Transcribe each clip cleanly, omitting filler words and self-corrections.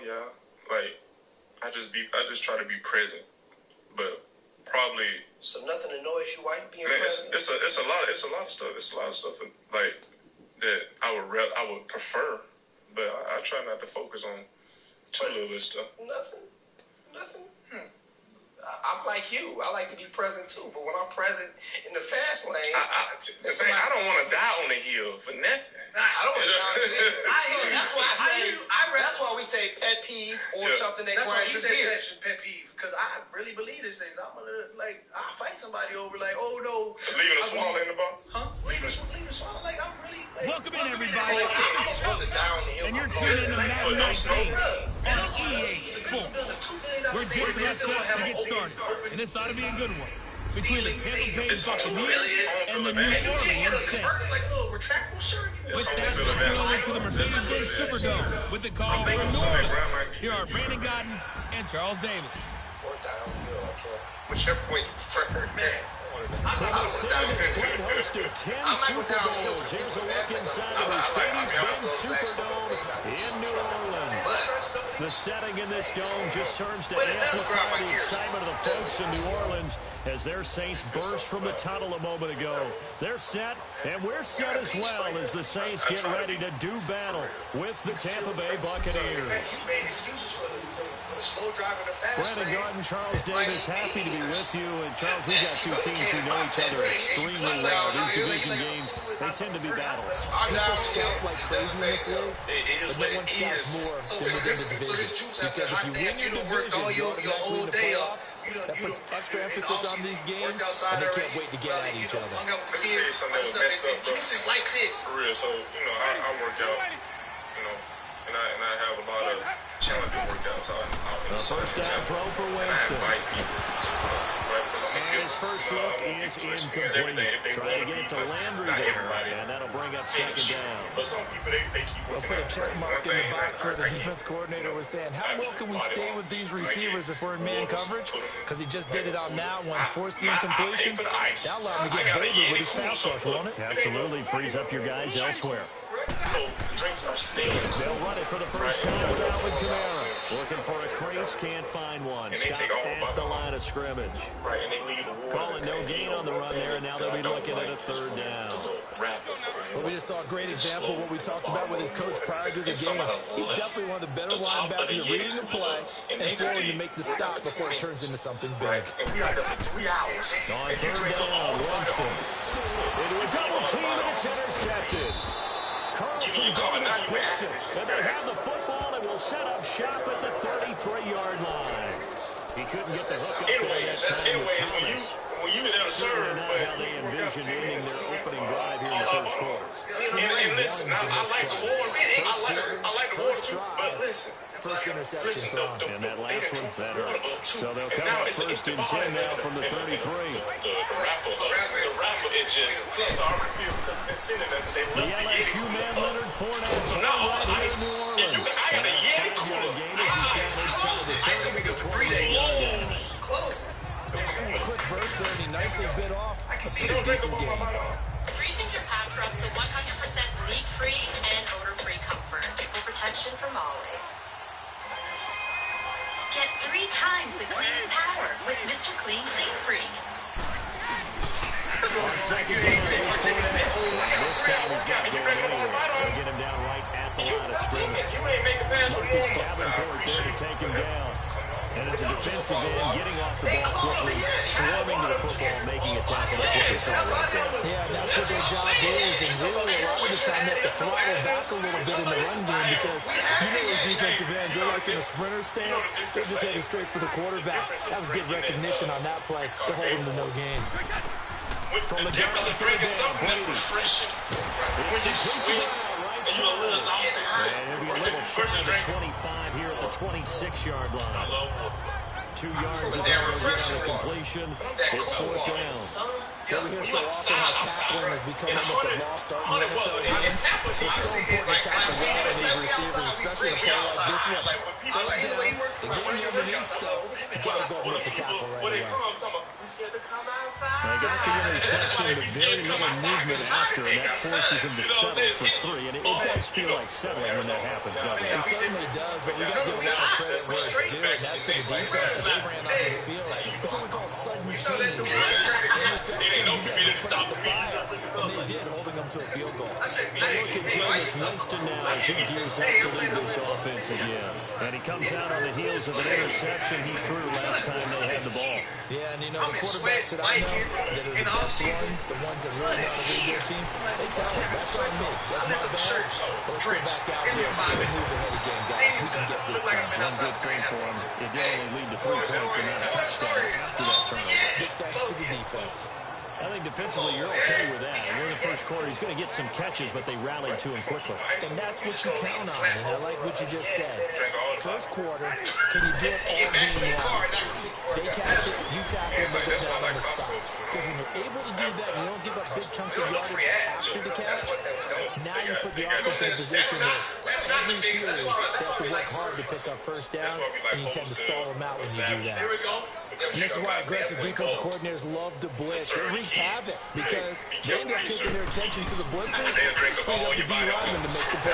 yeah. Like, I just try to be present, but probably. So nothing annoys you while you being man, present? It's a lot of stuff. It's a lot of stuff like that I would prefer, but I try not to focus on too little stuff. Nothing. I'm like you. I like to be present too, but when I'm present in the fast lane, I don't want to die on the hill for nothing. I don't want to die on the hill. That's why I say. That's why we say pet peeve or something that grinds your gears. Pet peeve, because I really believe these things. I'll fight somebody over oh no. Leaving a swallow in the bar? Huh? Leaving a swallow? Like I'm really. Welcome in everybody. And you're tuning in to Madden 19 on EA Sports. We're just about set to get started, and this ought to be a good one. Between the Tampa Bay Buccaneers and the New Orleans Saints. With that, let's go over to the Mercedes-Benz Superdome with the call from New Orleans. Here are Brandon Godden and Charles Davis. Whichever way you prefer, man. For Mercedes-Benz hosted 10 Super Bowls. Here's a look inside the Mercedes-Benz Superdome in New Orleans. The setting in this dome just serves to amplify the excitement of the folks in New Orleans as their Saints burst from the tunnel a moment ago. They're set, and we're set as well as the Saints get ready to do battle with the Tampa Bay Buccaneers. Brandon Garden, Charles Davis, happy to be with you. And Charles, we've got two teams who know each other extremely well. These division games, they tend to be battles. People scout like crazy in this league, but no one scouts more than within the division. Because if you win your division, you automatically in the playoffs. That puts extra emphasis on these games, and they can't wait to get at each other. Let me tell you something that was messed up, bro. For real, so, I work out, and I have a lot of challenging workouts. The first down throw for Winston. And his first look is incomplete. Trying to get it to Landry there, and that'll bring up second down. But some people, they keep We'll put a check mark in the box where the defense coordinator was saying, how well can we stay with these receivers if we're in man coverage? Because he just did it on that one, forcing incompletion. That'll allow him to get bolder with his pass rush, won't it? Absolutely, frees up your guys elsewhere. So the drinks are staying. They'll run it for the first time with Alvin Kamara. Looking for a crease, can't find one. Stopped at the line of scrimmage. Right, and they leave the water. Calling no gain on the run there, and now they'll be looking at a third down. Well, we just saw a great example of what we talked about with his coach prior to the game. He's definitely one of the better linebackers at reading the play and failing to make the stop before it turns into something big. And we are done in 3 hours. On third down, Winston. Into a double team, and it's intercepted. Carlton Davis picks it, and they have the football and will set up shop at the 33-yard line. He couldn't get the hook up there that time with Thomas. When you get out of serve, Not how they envisioned ending their opening drive here in the first quarter. And listen, I like the war. I like the war too, but listen. First interception thrown. And that last one, that hurt. So they'll come up first and 10 now from the 33. The rapper is just, it's already feel because it's sitting there. They The left LSU man Leonard Fournette so born now right here in New Orleans. I got a Yeti cooler. The 30 Close. Quick burst there, and he nicely bit off a pretty decent game. Breathing your pack runs to 100% leak-free and odor-free comfort for protection from always. Get 3 times the cleaning power with Mr. Clean Clean Free. This time he's not going anywhere. They'll get him down right at the line of scrimmage. Marcus Davenport there to take him down. And as a defensive end, getting off the ball quickly, swarming to the football, making a tackle. That's what they saw right there. Yeah, that's what their job is, and really a lot of the time they have to throttle back a little bit in the run game because those defensive ends, they're like in a sprinter stance. They're just heading straight for the quarterback. That was good recognition on that play to hold him to no gain. From the gun, drinking something that's refreshing. When you sweat and you're a little off there. And it'll be a little short of the 25 here at the 26-yard line. 2 yards is all they'll get on the completion. It's fourth down. Well, we hear so often how tackling has become almost a lost art in the NFL. It's so important to tackle well on these receivers, especially in a play like This one. I've seen the way he worked. The game underneath stuff. You got to go with the tackle right away. They got the interception, but very little movement after, and that forces him to settle for 3. And it does feel like settling when that happens, doesn't it? It certainly does, but we got to give a lot of credit where it's due, and that's to the defense. They ran off the field. It's what we call sudden change. Interception, you got to put out the fire, and they did, holding them to a field goal. Look at Jameis Winston now as he gears up to lead this offense again. And he comes out on the heels of an interception he threw last time they had the ball. Yeah, and you know, the quarterbacks that I know that are the best ones, the ones that really know how to lead their team, they tell them, that's on me. That's my bad. But let's go back out there and move ahead again, guys. We can get this done. One good thing for him, it did only lead to 3 points and not a touchdown after that turnover. Big thanks to the defense. I think defensively you're okay with that. And in the first quarter, he's going to get some catches, but they rallied to him quickly. And that's what you count on, and I like what you just said. First quarter, can you do it all game long? They catch it, you tackle, and they go down on the spot. Because when you're able to do that, you don't give up big chunks of yardage after the catch. Now you put the offense in a position where every series they have to work hard to pick up first downs, and you tend to stall them out when you do that. And this is why aggressive defensive coordinators love to blitz. It wreaks havoc because they end up taking their attention to the blitzers, freeing up the D-lineman to make the play.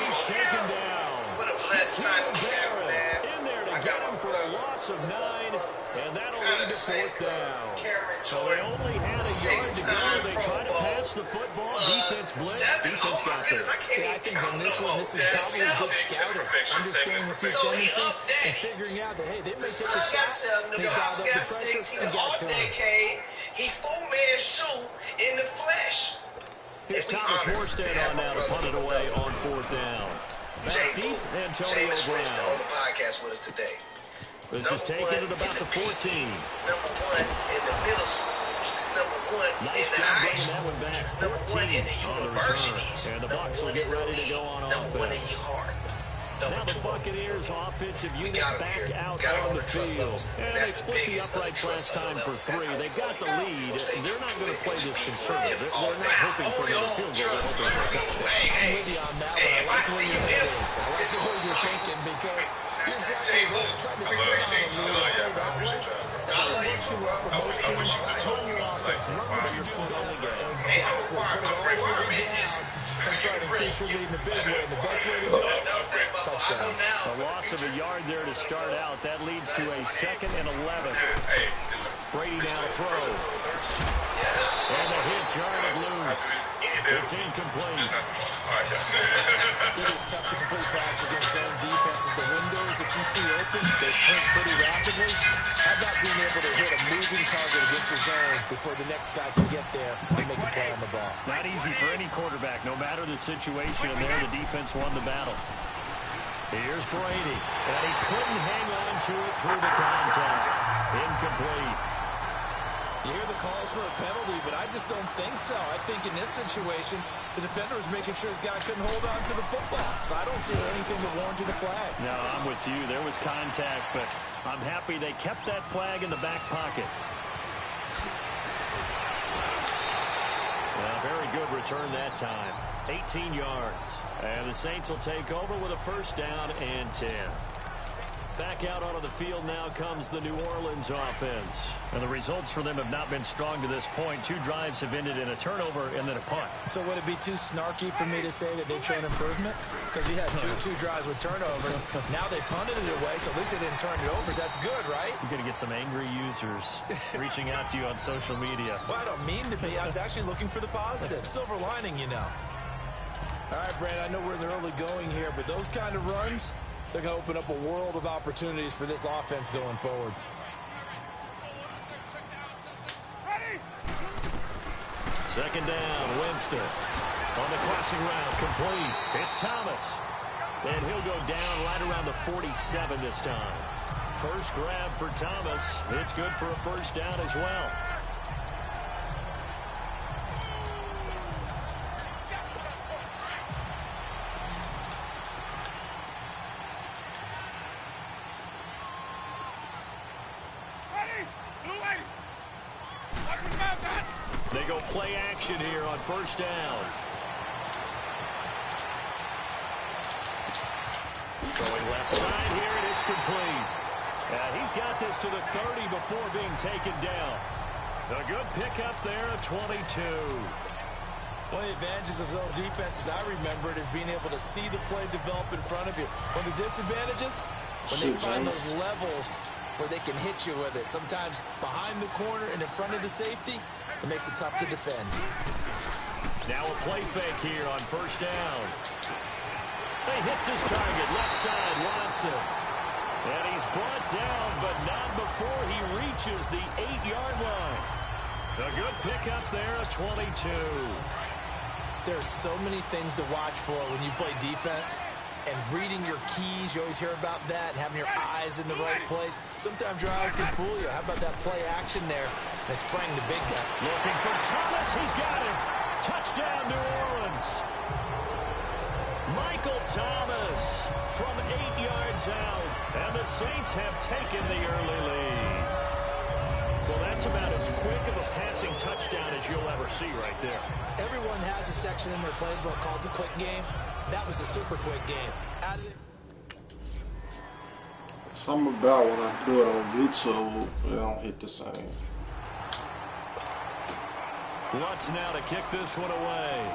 He's taken down. What a blessed time to have, man. In there to get him for a loss of 9, and that'll lead to 4th down. So they only had a yard to go. They try to pass the football. Defense blitz. Defense got there. Yeah, I think on this one, this is probably a good scouting. Understanding the two tendencies and figuring out that, hey, they may take a shot. They dialed up the pressure and got to him. He full-man shoot in the flesh. Here's Thomas Morstead on now to punt it away on 4th down. Back deep, Antonio Brown. On the podcast with us today. This is taken at about the 14. Number 1 in the middle school. Number 1 in the high school. Number 1 in the universities. And the Bucs will get ready to go on offense. Number 1 in your heart. Now the Buccaneers offensive unit back out on the field. And they split the uprights last time for 3. They've got the lead. They're not going to play this conservative. They're not hoping for another field goal. They're hoping for a touchdown. I'm with you on that one. I like the way you're thinking. I like the way you're thinking because you're exactly right. Trying to sit down and play that way. It works you well for most teams. Run your offense. Run with your foot on the game. Exactly. Put it all the way down and try to increase your lead in a big way. And the best way to do it, touchdown. A loss of a yard there to start out. That leads to a 2nd and 11. Brady now to throw. And the hit jarred loose. It's incomplete. It is tough to complete pass against zone defenses. The windows that you see open, they shrink pretty rapidly. How about being able to hit a moving target against your zone before the next guy can get there and make a play on the ball? Not easy for any quarterback, no matter the situation. And there, the defense won the battle. Here's Brady, and he couldn't hang on to it through the contact. Incomplete. You hear the calls for a penalty, but I just don't think so. I think in this situation, the defender was making sure his guy couldn't hold on to the football. So I don't see anything that warranted a flag. No, I'm with you. There was contact, but I'm happy they kept that flag in the back pocket. Well, very good return that time. 18 yards. And the Saints will take over with a 1st down and 10. Back out onto the field now comes the New Orleans offense. And the results for them have not been strong to this point. 2 drives have ended in a turnover and then a punt. So would it be too snarky for me to say that they showed improvement? Because you had two drives with turnover. Now they punted it away, so at least they didn't turn it over. So that's good, right? You're going to get some angry users reaching out to you on social media. Well, I don't mean to be. I was actually looking for the positive. Silver lining, you know. All right, Brad, I know we're in the early going here, but those kind of runs, they're going to open up a world of opportunities for this offense going forward. Second down, Winston. On the crossing route, complete. It's Thomas. And he'll go down right around the 47 this time. First grab for Thomas. It's good for a 1st down as well. They go play action here on 1st down. Going left side here, and it's complete. And he's got this to the 30 before being taken down. A good pickup there, a 22. One of the advantages of zone defense, as I remember it, is being able to see the play develop in front of you. One of the disadvantages, when they find those levels where they can hit you with it, sometimes behind the corner and in front of the safety, it makes it tough to defend. Now a play fake here on first down. He hits his target, left side, Watson. And he's brought down, but not before he reaches the 8-yard line. A good pickup there, a 22. There's so many things to watch for when you play defense. And reading your keys, you always hear about that, and having your eyes in the right place. Sometimes your eyes can fool you. How about that play action there? They sprang the big guy. Looking for Thomas. He's got him. Touchdown, New Orleans. Michael Thomas from 8 yards out. And the Saints have taken the early lead. Well, that's about as quick of a passing touchdown as you'll ever see right there. Everyone has a section in their playbook called the quick game. That was a super quick game. Something about when I do it on YouTube, it don't hit the same. Lutz now to kick this one away.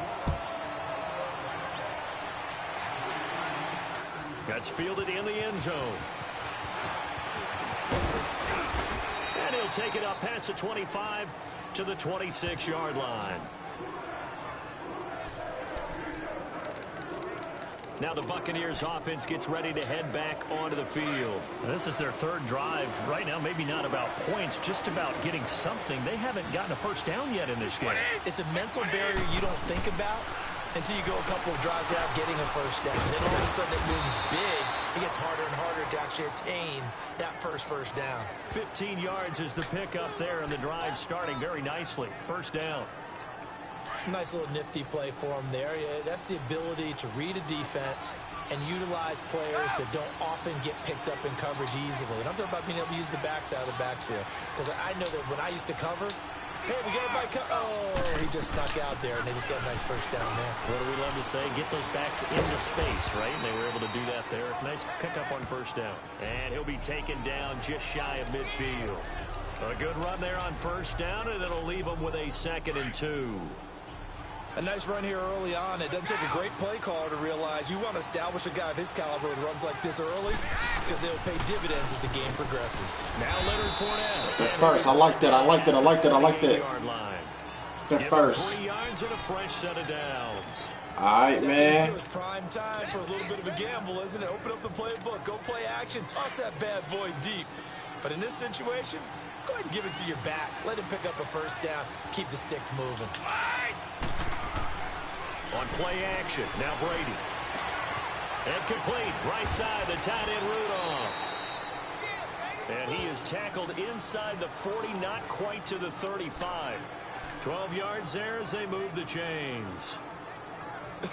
That's fielded in the end zone. And he'll take it up past the 25 to the 26-yard line. Now the Buccaneers offense gets ready to head back onto the field. This is their third drive. Right now, maybe not about points, just about getting something. They haven't gotten a first down yet in this game. It's a mental barrier you don't think about until you go a couple of drives without getting a first down. Then all of a sudden it looms big. It gets harder and harder to actually attain that first down. 15 yards is the pickup there, and the drive starting very nicely. First down. Nice little nifty play for him there. Yeah, that's the ability to read a defense and utilize players that don't often get picked up in coverage easily. And I'm talking about being able to use the backs out of the backfield. Because I know that when I used to cover, hey, we got by oh, he just snuck out there, and they just got a nice first down there. What do we love to say? Get those backs into space, right? And they were able to do that there. Nice pickup on first down. And he'll be taken down just shy of midfield. A good run there on first down, and it'll leave him with a 2nd and 2. A nice run here early on. It doesn't take a great play caller to realize you want to establish a guy of his caliber with runs like this early because they'll pay dividends as the game progresses. Now Leonard Fournette. That first, I like that. I like that. I like that. I like that. That first. 3 yards and a fresh set of downs. All right, man. It's prime time for a little bit of a gamble, isn't it? Open up the playbook. Go play action. Toss that bad boy deep. But in this situation, go ahead and give it to your back. Let him pick up a first down. Keep the sticks moving. On play action, now Brady. And complete, right side, the tight end Rudolph. And he is tackled inside the 40, not quite to the 35. 12 yards there as they move the chains.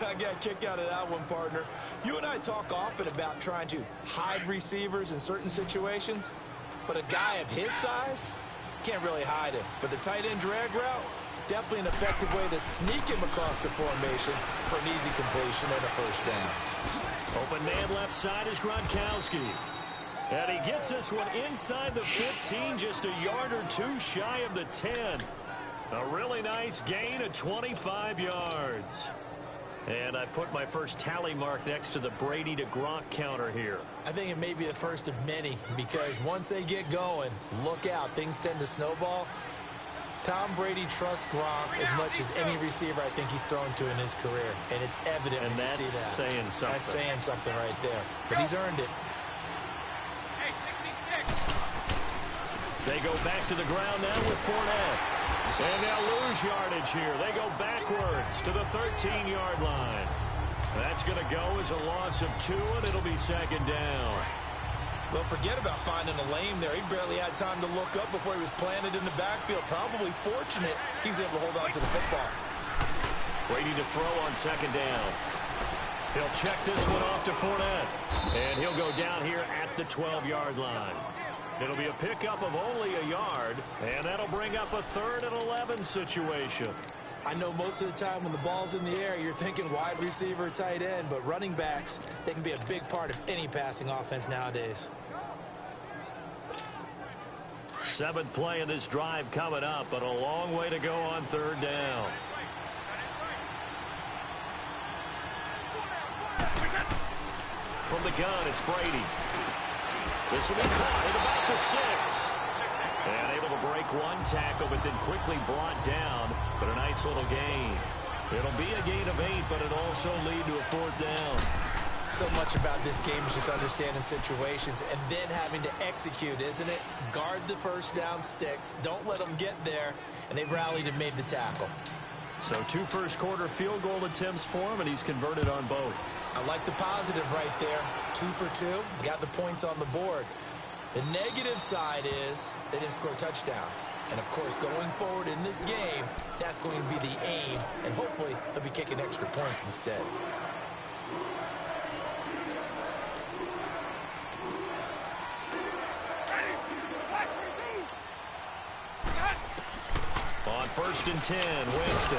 I got a kick out of that one, partner. You and I talk often about trying to hide receivers in certain situations, but a guy of his size can't really hide him. But the tight end drag route, definitely an effective way to sneak him across the formation for an easy completion and a first down. Open man left side is Gronkowski. And he gets this one inside the 15, just a yard or two shy of the 10. A really nice gain of 25 yards. And I put my first tally mark next to the Brady to Gronk counter here. I think it may be the first of many because once they get going, look out. Things tend to snowball. Tom Brady trusts Gronk as much as any receiver I think he's thrown to in his career. And it's evident when you see that. Saying something. That's saying something right there. But he's earned it. They go back to the ground now with Fournette. And now lose yardage here. They go backwards to the 13-yard line. That's going to go as a loss of 2, and it'll be 2nd down. Well, forget about finding a lane there. He barely had time to look up before he was planted in the backfield. Probably fortunate he was able to hold on to the football. Brady to throw on 2nd down. He'll check this one off to Fournette. And he'll go down here at the 12-yard line. It'll be a pickup of only a yard, and that'll bring up a 3rd and 11 situation. I know most of the time when the ball's in the air, you're thinking wide receiver, tight end, but running backs, they can be a big part of any passing offense nowadays. 7th play of this drive coming up, but a long way to go on 3rd down. From the gun, it's Brady. This will be caught at about the 6. And able to break one tackle, but then quickly brought down. But a nice little gain. It'll be a gain of 8, but it'll also lead to a 4th down. So much about this game is just understanding situations and then having to execute, isn't it? Guard the first down sticks. Don't let them get there. And they rallied and made the tackle. So 2 first-quarter field goal attempts for him, and he's converted on both. I like the positive right there. 2 for 2. Got the points on the board. The negative side is they didn't score touchdowns. And, of course, going forward in this game, that's going to be the aim. And hopefully they'll be kicking extra points instead. On 1st and 10, Winston.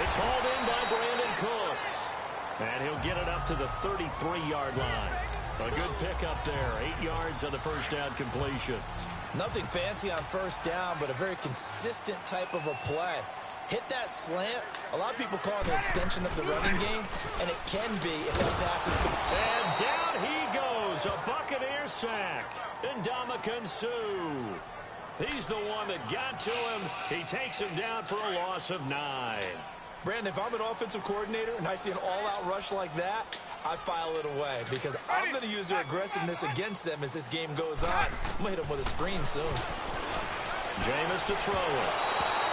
It's hauled in by Brandon Cooks. And he'll get it up to the 33-yard line. A good pickup there. 8 yards on the first down completion. Nothing fancy on first down, but a very consistent type of a play. Hit that slant. A lot of people call it an extension of the running game, and it can be if that pass is complete. And down he goes. A Buccaneer sack. Ndamukong Suh. He's the one that got to him. He takes him down for a loss of 9. Brandon, if I'm an offensive coordinator and I see an all-out rush like that, I file it away because I'm going to use their aggressiveness against them as this game goes on. I'm going to hit them with a screen soon. Jameis to throw it.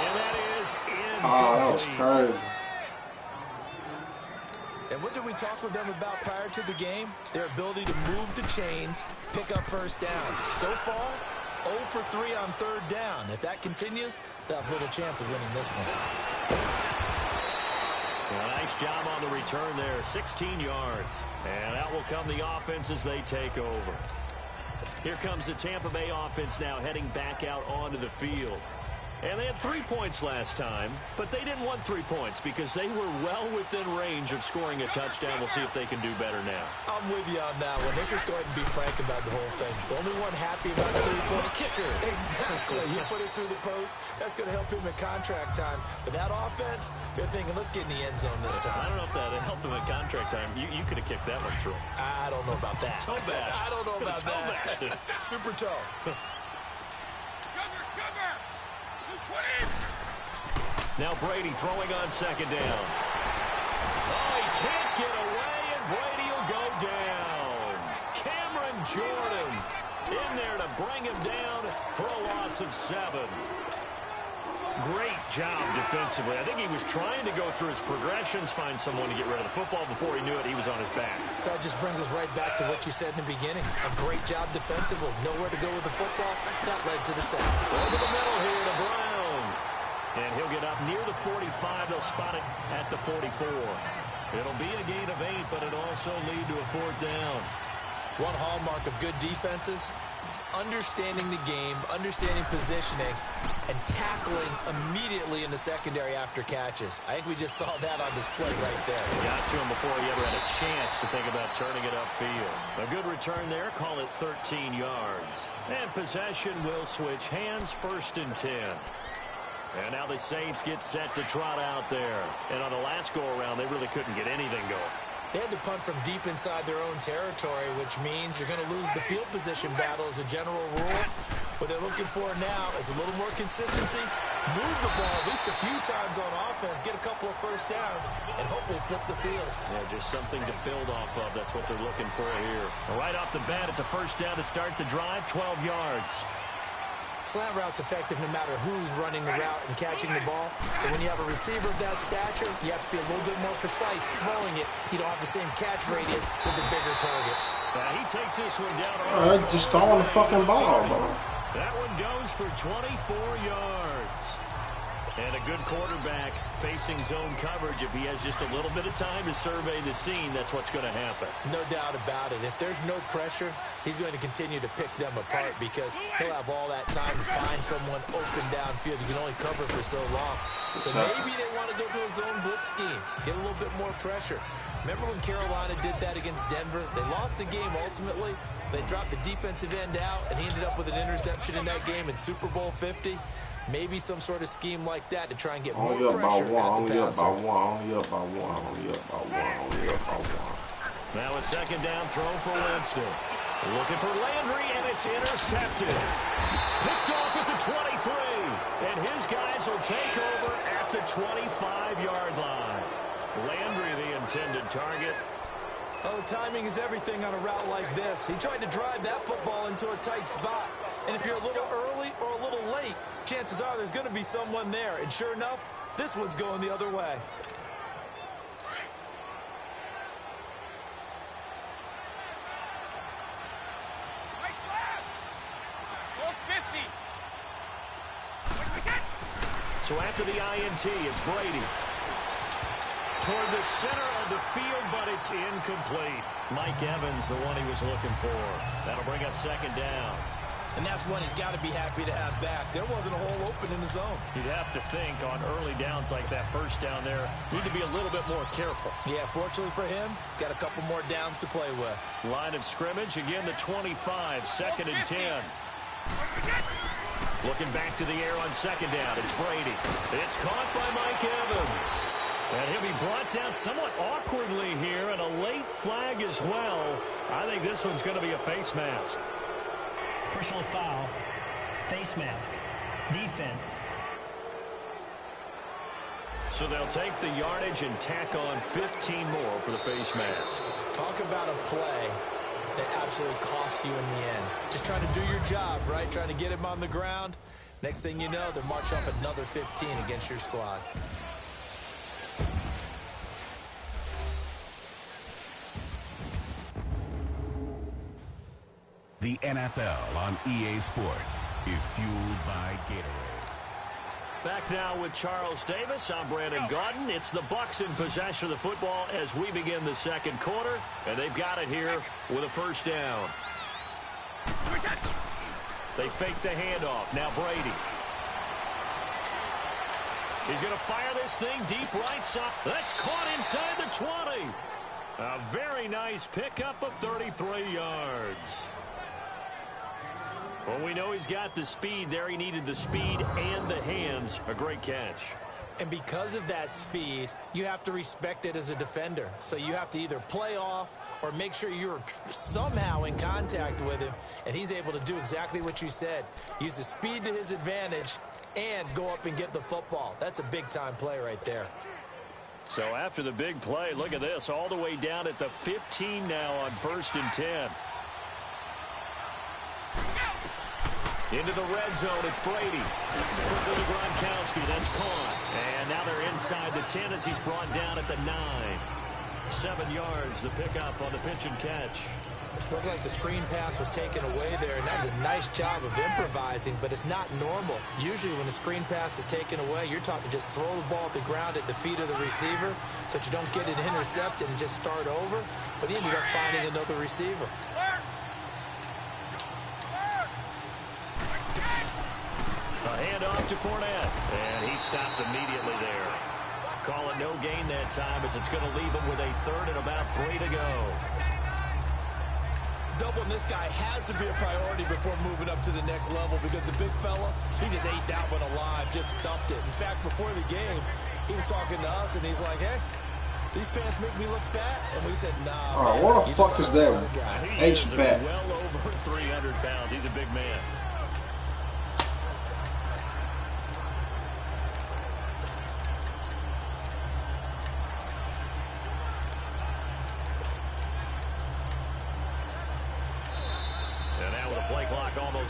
And that is incomplete. Oh, that was crazy. And what did we talk with them about prior to the game? Their ability to move the chains, pick up first downs. So far, 0 for 3 on 3rd down. If that continues, they'll have little chance of winning this one. A nice job on the return there, 16 yards. And out will come the offense as they take over. Here comes the Tampa Bay offense now heading back out onto the field. And they had 3 points last time, but they didn't want 3 points because they were well within range of scoring a touchdown. We'll see if they can do better now. I'm with you on that one. Let's just go ahead and be frank about the whole thing. The only one happy about the 3-point kicker. Exactly. You put it through the post. That's going to help him at contract time. But that offense, they're thinking, let's get in the end zone this time. I don't know if that helped him at contract time. You could have kicked that one through. I don't know about that. Toe bash. I don't know about that. Super toe. Now Brady throwing on 2nd down. Oh, he can't get away, and Brady will go down. Cameron Jordan in there to bring him down for a loss of 7. Great job defensively. I think he was trying to go through his progressions, find someone to get rid of the football. Before he knew it, he was on his back. So that just brings us right back to what you said in the beginning. A great job defensively. Nowhere to go with the football. That led to the sack. Over the middle here to Brown. And he'll get up near the 45. They'll spot it at the 44. It'll be a gain of 8, but it'll also lead to a 4th down. One hallmark of good defenses is understanding the game, understanding positioning, and tackling immediately in the secondary after catches. I think we just saw that on display right there. Got to him before he ever had a chance to think about turning it upfield. A good return there. Call it 13 yards. And possession will switch hands, 1st and 10. And now the Saints get set to trot out there. And on the last go-around, they really couldn't get anything going. They had to punt from deep inside their own territory, which means you're going to lose the field position battle as a general rule. What they're looking for now is a little more consistency, move the ball at least a few times on offense, get a couple of first downs, and hopefully flip the field. Yeah, just something to build off of. That's what they're looking for here. Right off the bat, it's a first down to start the drive, 12 yards. Slant route's effective no matter who's running the route and catching the ball. But when you have a receiver of that stature, you have to be a little bit more precise throwing it. You don't have the same catch radius with the bigger targets. He takes this one down. Just throwing the fucking ball, bro. That one goes for 24 yards. And a good quarterback facing zone coverage. If he has just a little bit of time to survey the scene, that's what's going to happen. No doubt about it. If there's no pressure, he's going to continue to pick them apart because he'll have all that time to find someone open downfield. You can only cover for so long. So maybe they want to go to a zone blitz scheme, get a little bit more pressure. Remember when Carolina did that against Denver? They lost the game ultimately. They dropped the defensive end out, and he ended up with an interception in that game in Super Bowl 50. Maybe some sort of scheme like that to try and get more pressure. Only up by one. Now a second down throw for Winston. Looking for Landry, and it's intercepted. Picked off at the 23. And his guys will take over at the 25-yard line. Landry, the intended target. Oh, timing is everything on a route like this. He tried to drive that football into a tight spot. And if you're a little early or a little late, chances are there's going to be someone there. And sure enough, this one's going the other way. So after the INT, it's Brady. Toward the center of the field, but it's incomplete. Mike Evans, the one he was looking for. That'll bring up second down. And that's one he's got to be happy to have back. There wasn't a hole open in the zone. You'd have to think on early downs like that first down there, need to be a little bit more careful. Yeah, fortunately for him, got a couple more downs to play with. Line of scrimmage, again the 25, second and 10. Looking back to the air on second down, it's Brady. It's caught by Mike Evans. And he'll be brought down somewhat awkwardly here, and a late flag as well. I think this one's going to be a face mask. Personal foul, face mask, defense. So they'll take the yardage and tack on 15 more for the face mask. Talk about a play that absolutely costs you in the end. Just trying to do your job, right? Trying to get him on the ground. Next thing you know, they're marching up another 15 against your squad. The NFL on EA Sports is fueled by Gatorade. Back now with Charles Davis. I'm Brandon Gaudin. It's the Bucs in possession of the football as we begin the second quarter, and they've got it here with a first down. They fake the handoff. Now Brady. He's going to fire this thing deep right side. That's caught inside the 20. A very nice pickup of 33 yards. Well, we know he's got the speed there. He needed the speed and the hands. A great catch. And because of that speed, you have to respect it as a defender. So you have to either play off or make sure you're somehow in contact with him. And he's able to do exactly what you said. Use the speed to his advantage and go up and get the football. That's a big-time play right there. So after the big play, look at this. All the way down at the 15 now on 1st and 10. Into the red zone, it's Brady. Quickly to Gronkowski, that's caught. And now they're inside the 10 as he's brought down at the 9. 7 yards, the pickup on the pitch and catch. Looked like the screen pass was taken away there, and that was a nice job of improvising, but it's not normal. Usually when the screen pass is taken away, you're talking just throw the ball at the ground at the feet of the receiver so that you don't get it intercepted and just start over. But he ended up finding another receiver. A handoff to Fournette, and he stopped immediately there. Call it no gain that time as it's going to leave him with a third and about 3 to go. Doubling this guy has to be a priority before moving up to the next level because the big fella, he just ate that one alive, just stuffed it. In fact, before the game, he was talking to us, and he's like, hey, these pants make me look fat? And we said, nah. Oh, what the fuck is that? H-back. Well over 300 pounds. He's a big man.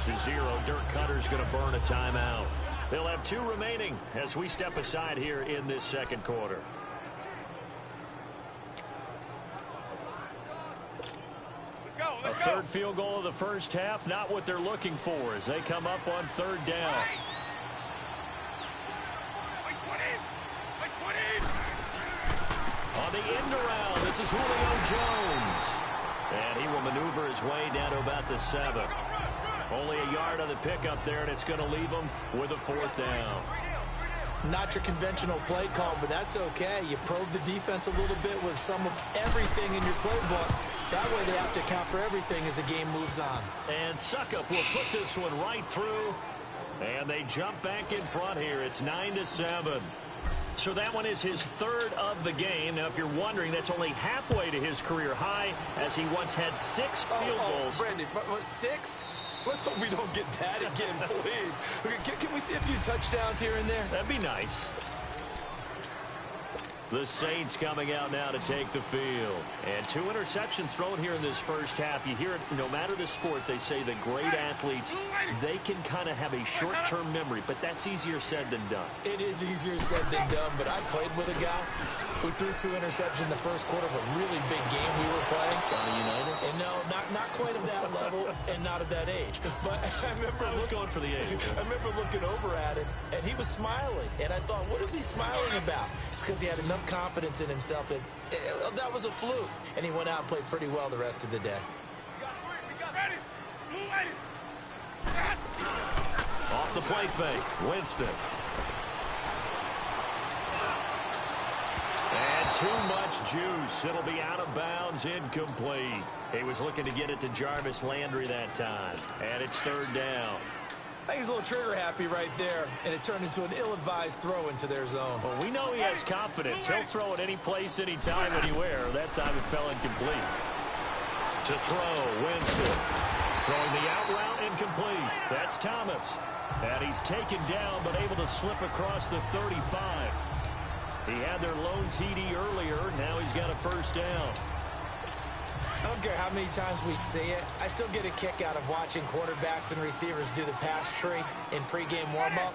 To 0. Dirk Cutter's going to burn a timeout. They'll have 2 remaining as we step aside here in this second quarter. A third field goal of the first half, not what they're looking for as they come up on 3rd down. the end around. This is Julio Jones. And he will maneuver his way down to about the 7. Only a yard on the pickup there, and it's going to leave him with a 4th down. Not your conventional play call, but that's okay. You probe the defense a little bit with some of everything in your playbook. That way they have to account for everything as the game moves on. And Suckup will put this one right through. And they jump back in front here. It's 9-7. So that one is his 3rd of the game. Now, if you're wondering, that's only halfway to his career high, as he once had 6 field goals. Brandon, 6? Let's hope we don't get that again, please. Can we see a few touchdowns here and there? That'd be nice. The Saints coming out now to take the field. And 2 interceptions thrown here in this first half. You hear it, no matter the sport, they say the great athletes, they can kind of have a short-term memory, but that's easier said than done. It is easier said than done, but I played with a guy who threw 2 interceptions in the first quarter of a really big game we were playing. Johnny Unitas? And no, not quite of that level and not of that age. But I was going for the age. I remember looking over at him, and he was smiling. And I thought, what is he smiling about? It's because he had enough confidence in himself that that was a fluke. And he went out and played pretty well the rest of the day. Off the play fake, Winston. And too much juice. It'll be out of bounds, incomplete. He was looking to get it to Jarvis Landry that time. And it's 3rd down. I think he's a little trigger happy right there, and it turned into an ill-advised throw into their zone. Well, we know he has confidence. He'll throw it any place, any time, anywhere. That time it fell incomplete. To throw, Winston. Throwing the out route, incomplete. That's Thomas. And he's taken down, but able to slip across the 35. He had their lone TD earlier. Now he's got a 1st down. I don't care how many times we see it. I still get a kick out of watching quarterbacks and receivers do the pass tree in pregame warm-up.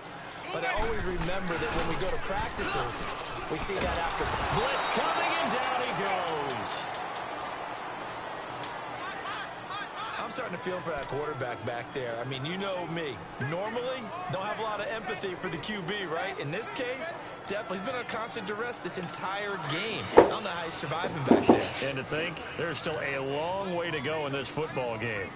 But I always remember that when we go to practices, we see that after. Blitz coming, and down he goes. I'm starting to feel for that quarterback back there. I mean, you know me. Normally, don't have a lot of empathy for the QB, right? In this case, definitely. He's been on constant duress this entire game. I don't know how he's surviving back there. And to think, there's still a long way to go in this football game.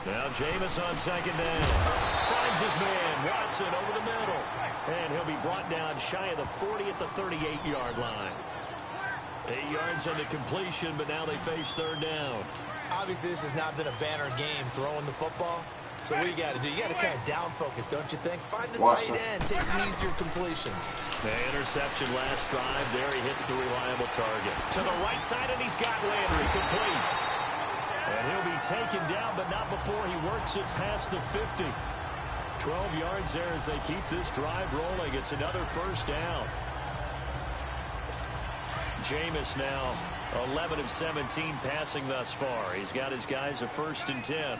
Now Jameis on 2nd down. Finds his man, Watson, over the middle. And he'll be brought down shy of the 40 at the 38-yard line. 8 yards on the completion, but now they face 3rd down. Obviously, this has not been a banner game throwing the football. So what you got to do? You got to kind of down focus, don't you think? Find the tight end, take some easier completions. The interception last drive. There he hits the reliable target. To the right side, and he's got Landry complete. And he'll be taken down, but not before he works it past the 50. 12 yards there as they keep this drive rolling. It's another 1st down. Jameis now 11 of 17 passing thus far. He's got his guys a 1st and 10.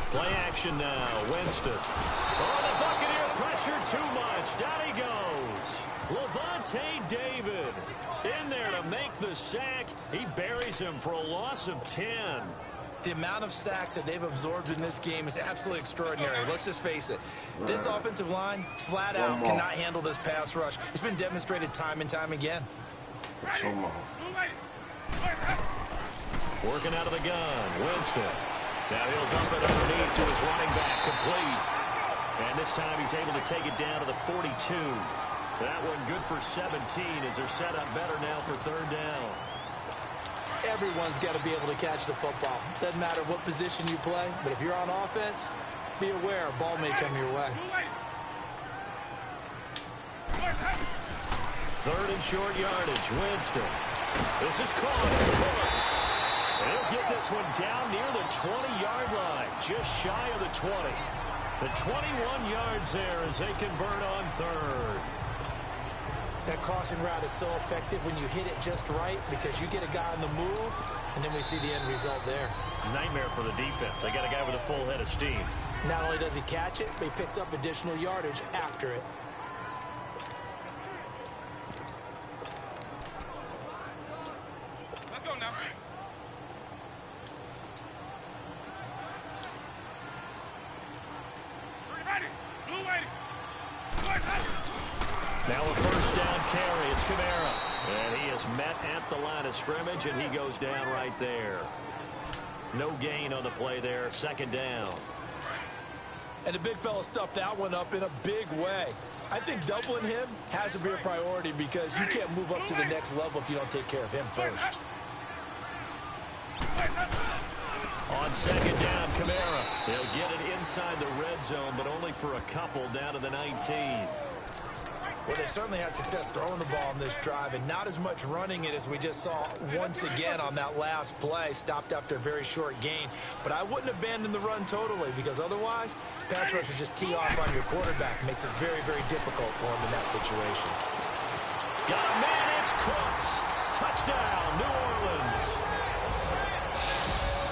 Play action now. Winston. Oh, the Buccaneer pressure too much. Down he goes. Levante David in there to make the sack. He buries him for a loss of 10. The amount of sacks that they've absorbed in this game is absolutely extraordinary. Let's just face it. This offensive line, flat out, cannot handle this pass rush. It's been demonstrated time and time again. Working out of the gun, Winston. Now he'll dump it underneath to his running back, complete. And this time he's able to take it down to the 42. That one good for 17 as they're set up better now for 3rd down. Everyone's got to be able to catch the football. Doesn't matter what position you play, but if you're on offense, be aware a ball may come your way. 3rd and short yardage, Winston. This is caught as it works. And he'll get this one down near the 20-yard line, just shy of the 20. The 21 yards there as they convert on 3rd. That crossing route is so effective when you hit it just right because you get a guy on the move, and then we see the end result there. Nightmare for the defense. They got a guy with a full head of steam. Not only does he catch it, but he picks up additional yardage after it. Let's go now. Now a first down carry. It's Kamara. And he is met at the line of scrimmage, and he goes down right there. No gain on the play there. Second down. And the big fella stuffed that one up in a big way. I think doubling him has to be a priority because you can't move up to the next level if you don't take care of him first. On second down, Kamara. He'll get it inside the red zone, but only for a couple down to the 19. Well, they certainly had success throwing the ball in this drive and not as much running it as we just saw once again on that last play. Stopped after a very short gain. But I wouldn't abandon the run totally because otherwise, pass rushers just tee off on your quarterback. Makes it very, very difficult for him in that situation. Got a man, it's Cooks. Touchdown, New Orleans.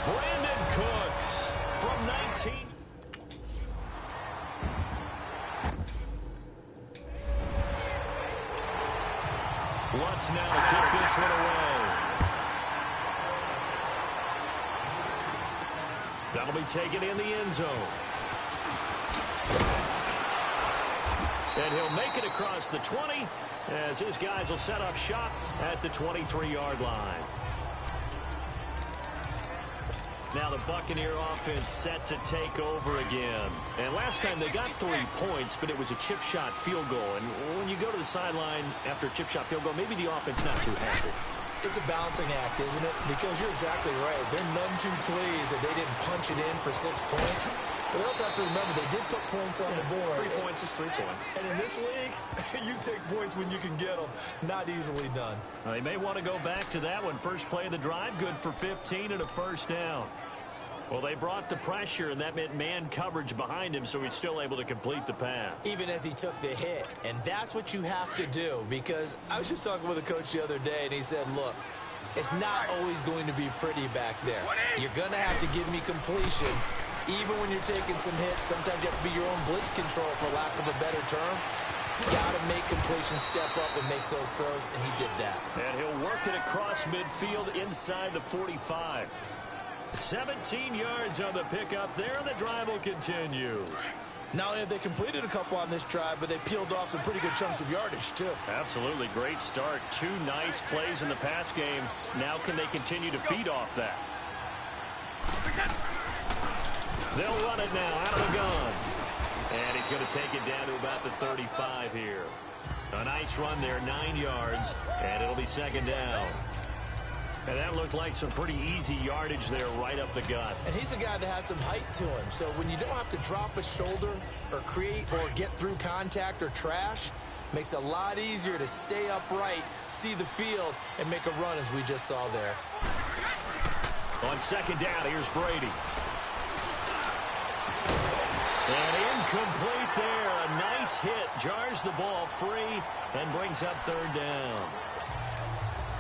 Brandon Cooks from 19. Lutz now to kick this one away. That'll be taken in the end zone. And he'll make it across the 20 as his guys will set up shop at the 23-yard line. Now the Buccaneer offense set to take over again. And last time they got 3 points, but it was a chip shot field goal. And when you go to the sideline after a chip shot field goal, maybe the offense not too happy. It's a balancing act, isn't it? Because you're exactly right. They're none too pleased that they didn't punch it in for 6 points. But they also have to remember they did put points on the board. 3 points is 3 points. And in this league, you take points when you can get them. Not easily done. They may want to go back to that one. First play of the drive, good for 15 and a first down. Well, they brought the pressure, and that meant man coverage behind him, so he's still able to complete the pass. Even as he took the hit. And that's what you have to do, because I was just talking with a coach the other day, and he said, look, it's not always going to be pretty back there. You're going to have to give me completions. Even when you're taking some hits, sometimes you have to be your own blitz control, for lack of a better term. Got to make completions step up and make those throws, and he did that. And he'll work it across midfield inside the 45. 17 yards on the pickup there, and the drive will continue. Not only have they completed a couple on this drive, but they peeled off some pretty good chunks of yardage, too. Absolutely. Great start. 2 nice plays in the pass game. Now can they continue to feed off that? They'll run it now out of the gun. And he's going to take it down to about the 35 here. A nice run there, 9 yards, and it'll be second down. And that looked like some pretty easy yardage there right up the gut. And he's a guy that has some height to him. So when you don't have to drop a shoulder or create or get through contact or trash, makes it a lot easier to stay upright, see the field, and make a run as we just saw there. On second down, here's Brady. And incomplete there. A nice hit. Jars the ball free and brings up third down.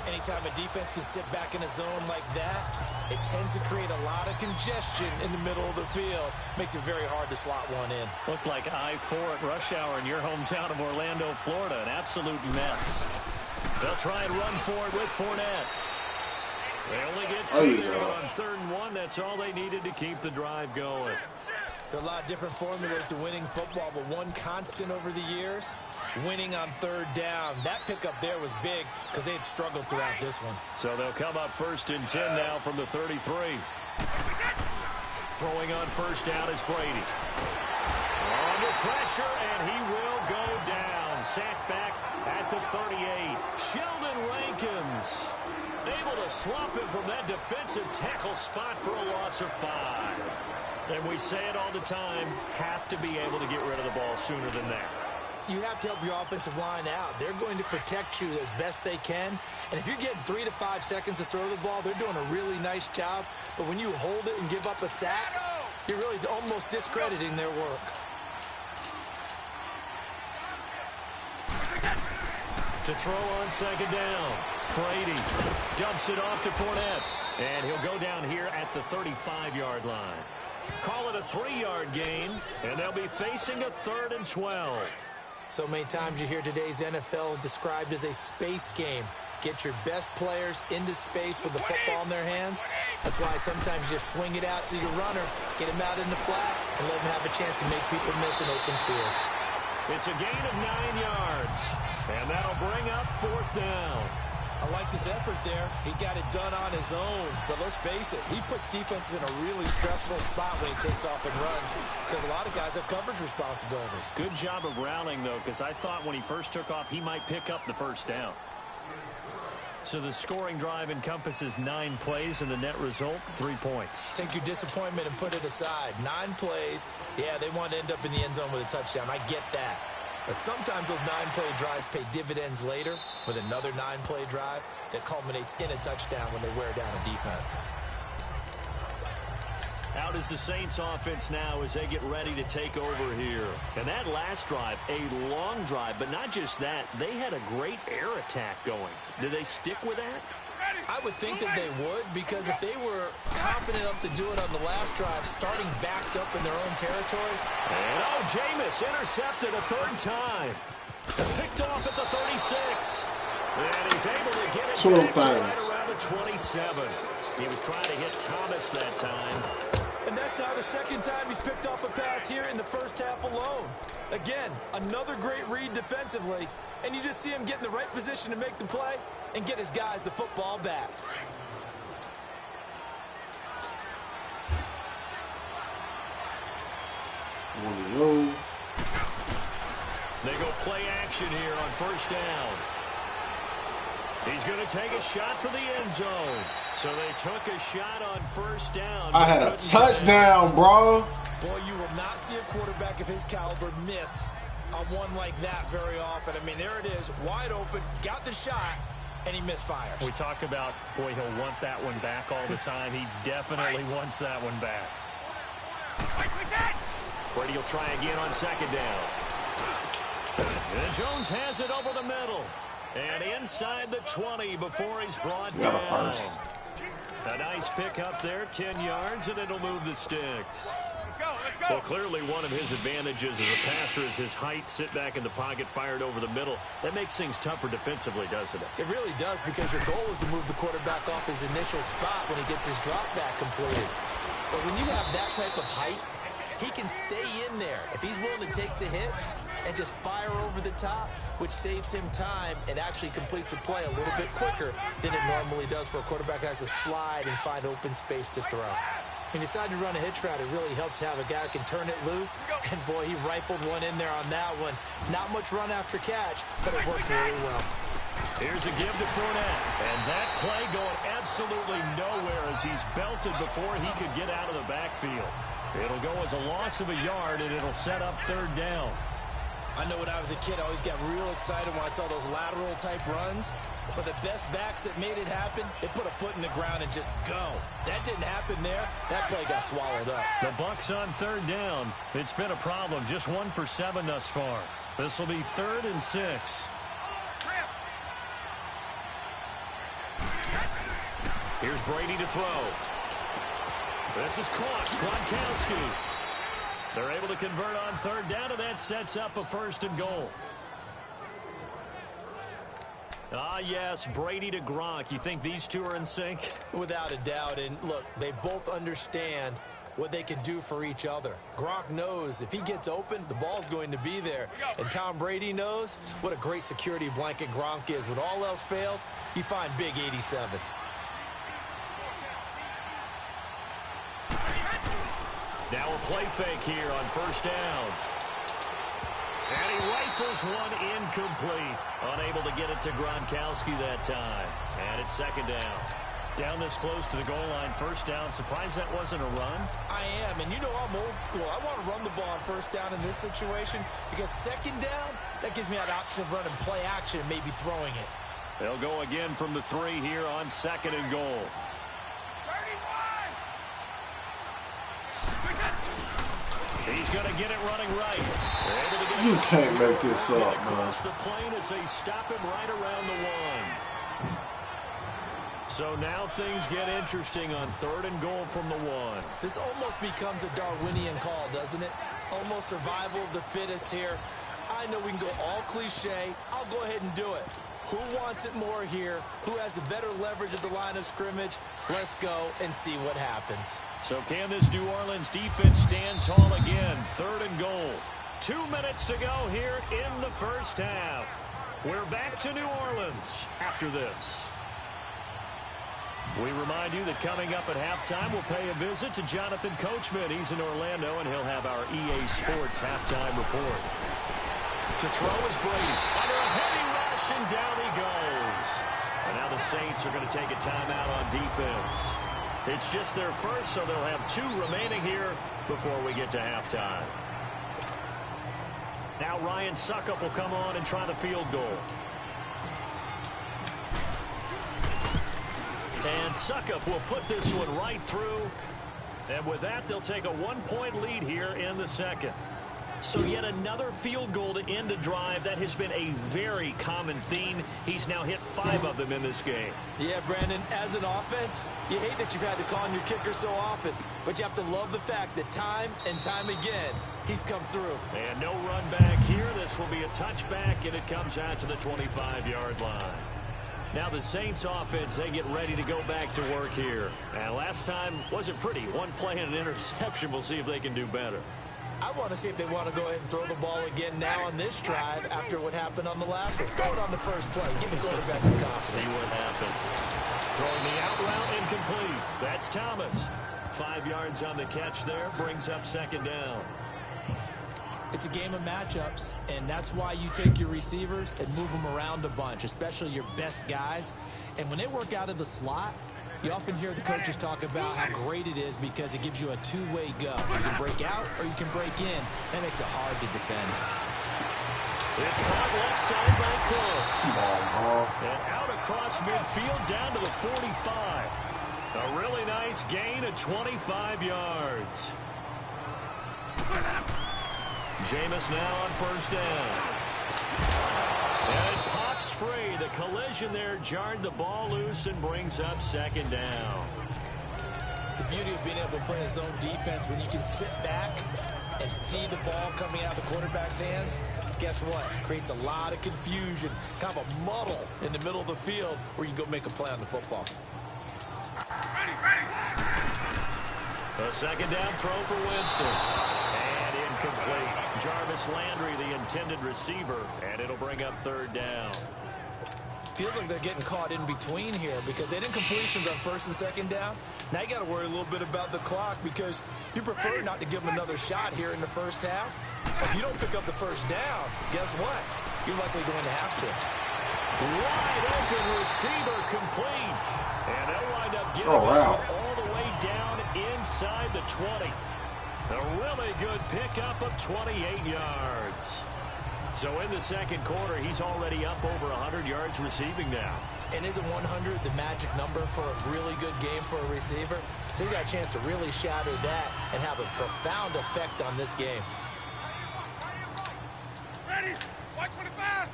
Anytime a defense can sit back in a zone like that, it tends to create a lot of congestion in the middle of the field. Makes it very hard to slot one in. Looked like I-4 at rush hour in your hometown of Orlando, Florida. An absolute mess. They'll try and run for it with Fournette. They only get 2 there on 3rd and 1. That's all they needed to keep the drive going. There are a lot of different formulas to winning football, but one constant over the years, winning on 3rd down. That pickup there was big because they had struggled throughout this one. So they'll come up 1st and 10 now from the 33. Throwing on 1st down is Brady. Under pressure, and he will go down. Sacked back at the 38. Sheldon Rankins able to swap him from that defensive tackle spot for a loss of 5. And we say it all the time, have to be able to get rid of the ball sooner than that. You have to help your offensive line out. They're going to protect you as best they can. And if you're getting 3 to 5 seconds to throw the ball, they're doing a really nice job. But when you hold it and give up a sack, you're really almost discrediting their work. To throw on second down, Brady dumps it off to Fournette. And he'll go down here at the 35-yard line. Call it a 3-yard gain, and they'll be facing a 3rd and 12. So many times you hear today's NFL described as a space game. get your best players into space with the football in their hands. That's why sometimes you just swing it out to your runner, get him out in the flat, and let him have a chance to make people miss an open field. It's a gain of 9 yards, and that'll bring up 4th down. I like his effort there. He got it done on his own. But let's face it, he puts defenses in a really stressful spot when he takes off and runs because a lot of guys have coverage responsibilities. Good job of rallying, though, because I thought when he first took off, he might pick up the first down. So the scoring drive encompasses 9 plays, and the net result, 3 points. Take your disappointment and put it aside. 9 plays. Yeah, they want to end up in the end zone with a touchdown. I get that. But sometimes those 9-play drives pay dividends later with another 9-play drive that culminates in a touchdown when they wear down a defense. Out is the Saints offense now as they get ready to take over here. And that last drive, a long drive, but not just that. They had a great air attack going. Did they stick with that? I would think that they would, because if they were confident enough to do it on the last drive, starting backed up in their own territory. And Jameis intercepted a 3rd time. Picked off at the 36. And he's able to get it back to right around the 27. He was trying to hit Thomas that time. And that's now the 2nd time he's picked off a pass here in the first half alone. Again, another great read defensively, and you just see him get in the right position to make the play and get his guys the football back. They go play action here on 1st down. He's going to take a shot for the end zone. So they took a shot on 1st down. I had a touchdown, bro. Boy, you will not see a quarterback of his caliber miss on one like that very often. I mean, there it is, wide open, got the shot, and he misfires. We talk about, boy, he'll want that one back all the time. He definitely wants that one back. Brady will try again on 2nd down. And Jones has it over the middle. And inside the 20 before he's brought down. A nice pick up there, 10 yards, and it'll move the sticks. Well, clearly one of his advantages as a passer is his height, sit back in the pocket, fired over the middle. That makes things tougher defensively, doesn't it? It really does, because your goal is to move the quarterback off his initial spot when he gets his drop back completed. But when you have that type of height, he can stay in there if he's willing to take the hits and just fire over the top, which saves him time and actually completes a play a little bit quicker than it normally does for a quarterback who has to slide and find open space to throw. When you decide to run a hitch route, it really helps to have a guy who can turn it loose. And, boy, he rifled one in there on that one. Not much run after catch, but it worked really well. Here's a give to Fournette. And that play going absolutely nowhere as he's belted before he could get out of the backfield. It'll go as a loss of a yard, and it'll set up 3rd down. I know when I was a kid, I always got real excited when I saw those lateral-type runs. But the best backs that made it happen, they put a foot in the ground and just go. That didn't happen there. That play got swallowed up. The Bucs on 3rd down. It's been a problem. Just 1 for 7 thus far. This will be 3rd and 6. Here's Brady to throw. This is caught. Gronkowski. They're able to convert on 3rd down, and that sets up a 1st and goal. Ah, yes, Brady to Gronk. You think these two are in sync? Without a doubt. And, look, they both understand what they can do for each other. Gronk knows if he gets open, the ball's going to be there. And Tom Brady knows what a great security blanket Gronk is. When all else fails, you find big 87. Now a play fake here on 1st down. And he rifles one incomplete. Unable to get it to Gronkowski that time. And it's 2nd down. Down this close to the goal line, 1st down. Surprised that wasn't a run? I am, and you know I'm old school. I want to run the ball on 1st down in this situation because 2nd down, that gives me that option of running play action and maybe throwing it. They'll go again from the 3 here on 2nd and goal. He's going to get it running right. You can't make this up, man. The plane as they stop him right around the 1. So now things get interesting on 3rd and goal from the 1. This almost becomes a Darwinian call, doesn't it? Almost survival of the fittest here. I know we can go all cliche. I'll go ahead and do it. Who wants it more here? Who has the better leverage at the line of scrimmage? Let's go and see what happens. So can this New Orleans defense stand tall again? 3rd and goal. 2 minutes to go here in the first half. We're back to New Orleans after this. We remind you that coming up at halftime, we'll pay a visit to Jonathan Coachman. He's in Orlando, and he'll have our EA Sports halftime report. To throw is Brady. Under a heavy rush, and down he goes. And now the Saints are going to take a timeout on defense. It's just their first, so they'll have 2 remaining here before we get to halftime. Now Ryan Suckup will come on and try the field goal. And Suckup will put this one right through. And with that, they'll take a 1-point lead here in the second. So yet another field goal to end a drive. That has been a very common theme. He's now hit 5 of them in this game. Yeah, Brandon, as an offense, you hate that you've had to call on your kicker so often, but you have to love the fact that time and time again, he's come through. And no run back here. This will be a touchback, and it comes out to the 25-yard line. Now the Saints offense, they get ready to go back to work here. And last time wasn't pretty. 1 play and an interception. We'll see if they can do better. I want to see if they want to go ahead and throw the ball again now on this drive after what happened on the last one. Throw it on the first play. Give the quarterback some confidence. See what happens. Throwing the out route incomplete. That's Thomas. 5 yards on the catch there. Brings up 2nd down. It's a game of matchups, and that's why you take your receivers and move them around a bunch, especially your best guys. And when they work out of the slot, you often hear the coaches talk about how great it is because it gives you a 2-way go. You can break out or you can break in. That makes it hard to defend. It's caught left side by Cooks. And out across midfield down to the 45. A really nice gain of 25 yards. Jameis now on 1st down. And it pops free. The collision there jarred the ball loose and brings up 2nd down. The beauty of being able to play a zone defense when you can sit back and see the ball coming out of the quarterback's hands, guess what? It creates a lot of confusion, kind of a muddle in the middle of the field where you can go make a play on the football. A 2nd down throw for Winston. And incomplete. Jarvis Landry, the intended receiver, and it'll bring up 3rd down. Feels like they're getting caught in between here because they didn't completions on 1st and 2nd down. Now you got to worry a little bit about the clock because you prefer not to give them another shot here in the first half. If you don't pick up the 1st down, guess what? You're likely going to have to. Wide open receiver complete. And they'll wind up getting this all the way down inside the 20. A really good pickup of 28 yards. So in the 2nd quarter, he's already up over 100 yards receiving now. And isn't 100 the magic number for a really good game for a receiver? So he got a chance to really shatter that and have a profound effect on this game. Ready? 125.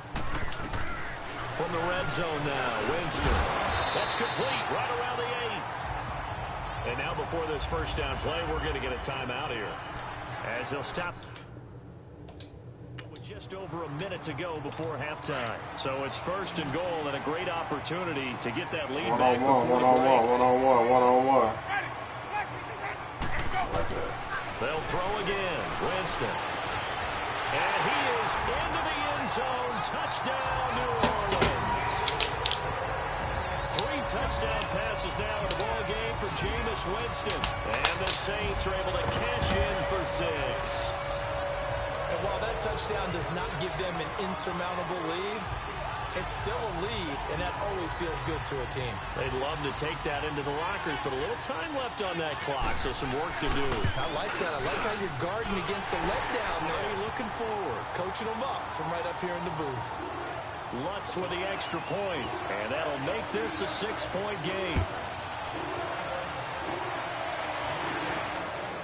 From the red zone now, Winston. That's complete right around the 8. And now before this 1st down play, we're going to get a timeout here. As they'll stop with just over a minute to go before halftime. So it's 1st and goal and a great opportunity to get that lead back before the break. One-on-one. They'll throw again. Winston. And he is into the end zone. Touchdown, New Orleans. 3 touchdown passes now in the ball game for Jameis Winston. And the Saints are able to cash in for 6. And while that touchdown does not give them an insurmountable lead, it's still a lead, and that always feels good to a team. They'd love to take that into the lockers, but a little time left on that clock, so some work to do. I like that. I like how you're guarding against a letdown there. Hey, looking forward. Coaching them up from right up here in the booth. Lutz with the extra point, and that'll make this a 6-point game.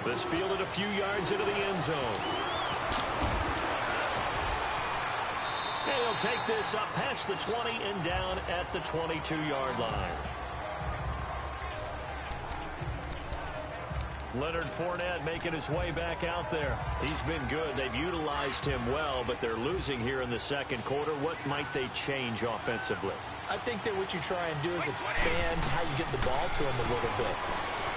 This fielded a few yards into the end zone. And he'll take this up past the 20 and down at the 22-yard line. Leonard Fournette making his way back out there. He's been good. They've utilized him well, but they're losing here in the second quarter. What might they change offensively? I think that what you try and do is expand how you get the ball to him a little bit.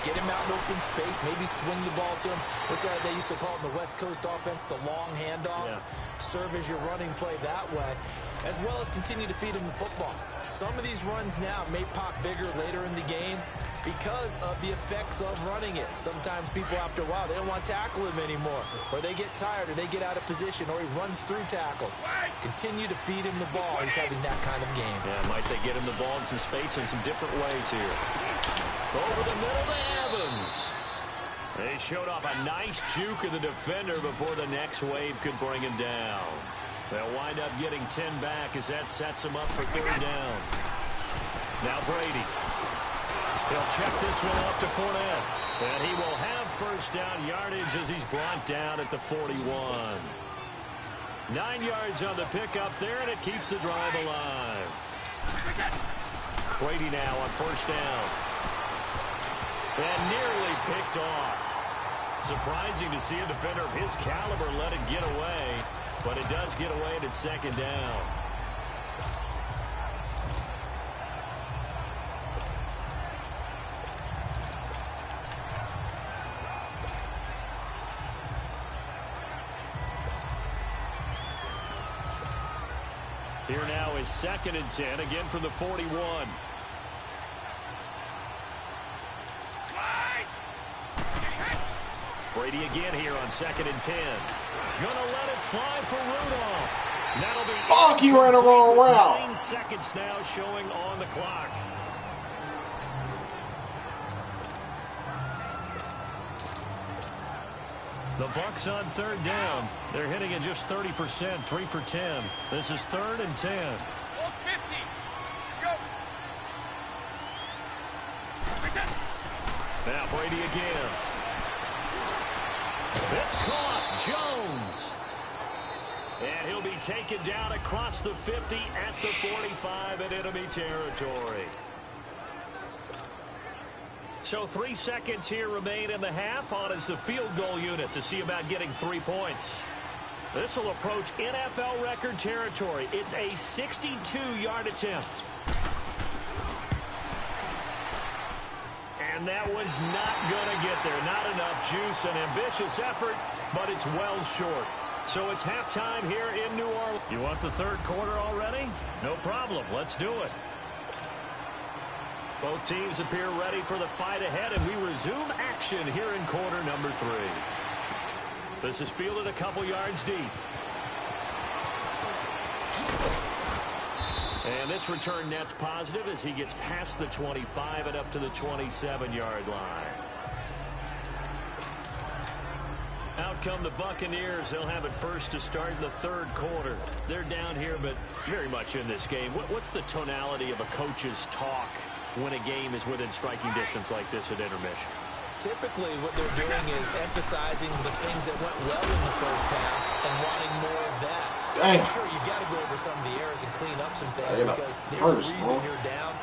Get him out in open space, maybe swing the ball to him. What's that they used to call it in the West Coast offense, the long handoff? Yeah. Serve as your running play that way, as well as continue to feed him the football. Some of these runs now may pop bigger later in the game because of the effects of running it. Sometimes people, after a while, they don't want to tackle him anymore, or they get tired, or they get out of position, or he runs through tackles. Continue to feed him the ball. He's having that kind of game. Yeah, might they get him the ball in some space in some different ways here. Over the middle to Evans. They showed off a nice juke of the defender before the next wave could bring him down. They'll wind up getting 10 back as that sets them up for third down. Now Brady. He'll check this one off to Fournette. And he will have first down yardage as he's brought down at the 41. 9 yards on the pickup there, and it keeps the drive alive. Brady now on first down. And nearly picked off. Surprising to see a defender of his caliber let it get away, but it does get away at its second down. Here now is 2nd and 10, again from the 41. Brady again here on 2nd and 10. Gonna let it fly for Rudolph. That'll be... Fuck, he ran the wrong route. 9 seconds now showing on the clock. The Bucs on third down. They're hitting at just 30%, 3 for 10. This is 3rd and 10. Now Brady again. It's caught. Jones. And he'll be taken down across the 50 at the 45 in enemy territory. So 3 seconds here remain in the half. On is the field goal unit to see about getting 3 points. This will approach NFL record territory. It's a 62-yard attempt. And that one's not going to get there. Not enough juice. An ambitious effort, but it's well short. So it's halftime here in New Orleans. You want the third quarter already? No problem. Let's do it. Both teams appear ready for the fight ahead, and we resume action here in quarter number 3. This is fielded a couple yards deep. And this return net's positive as he gets past the 25 and up to the 27-yard line. Out come the Buccaneers. They'll have it first to start in the third quarter. They're down here, but very much in this game. What's the tonality of a coach's talk when a game is within striking distance like this at intermission? Typically, what they're doing is emphasizing the things that went well in the first half and wanting more of that. Damn. Sure, you got to go over some of the errors and clean up some things because there's a reason you're down.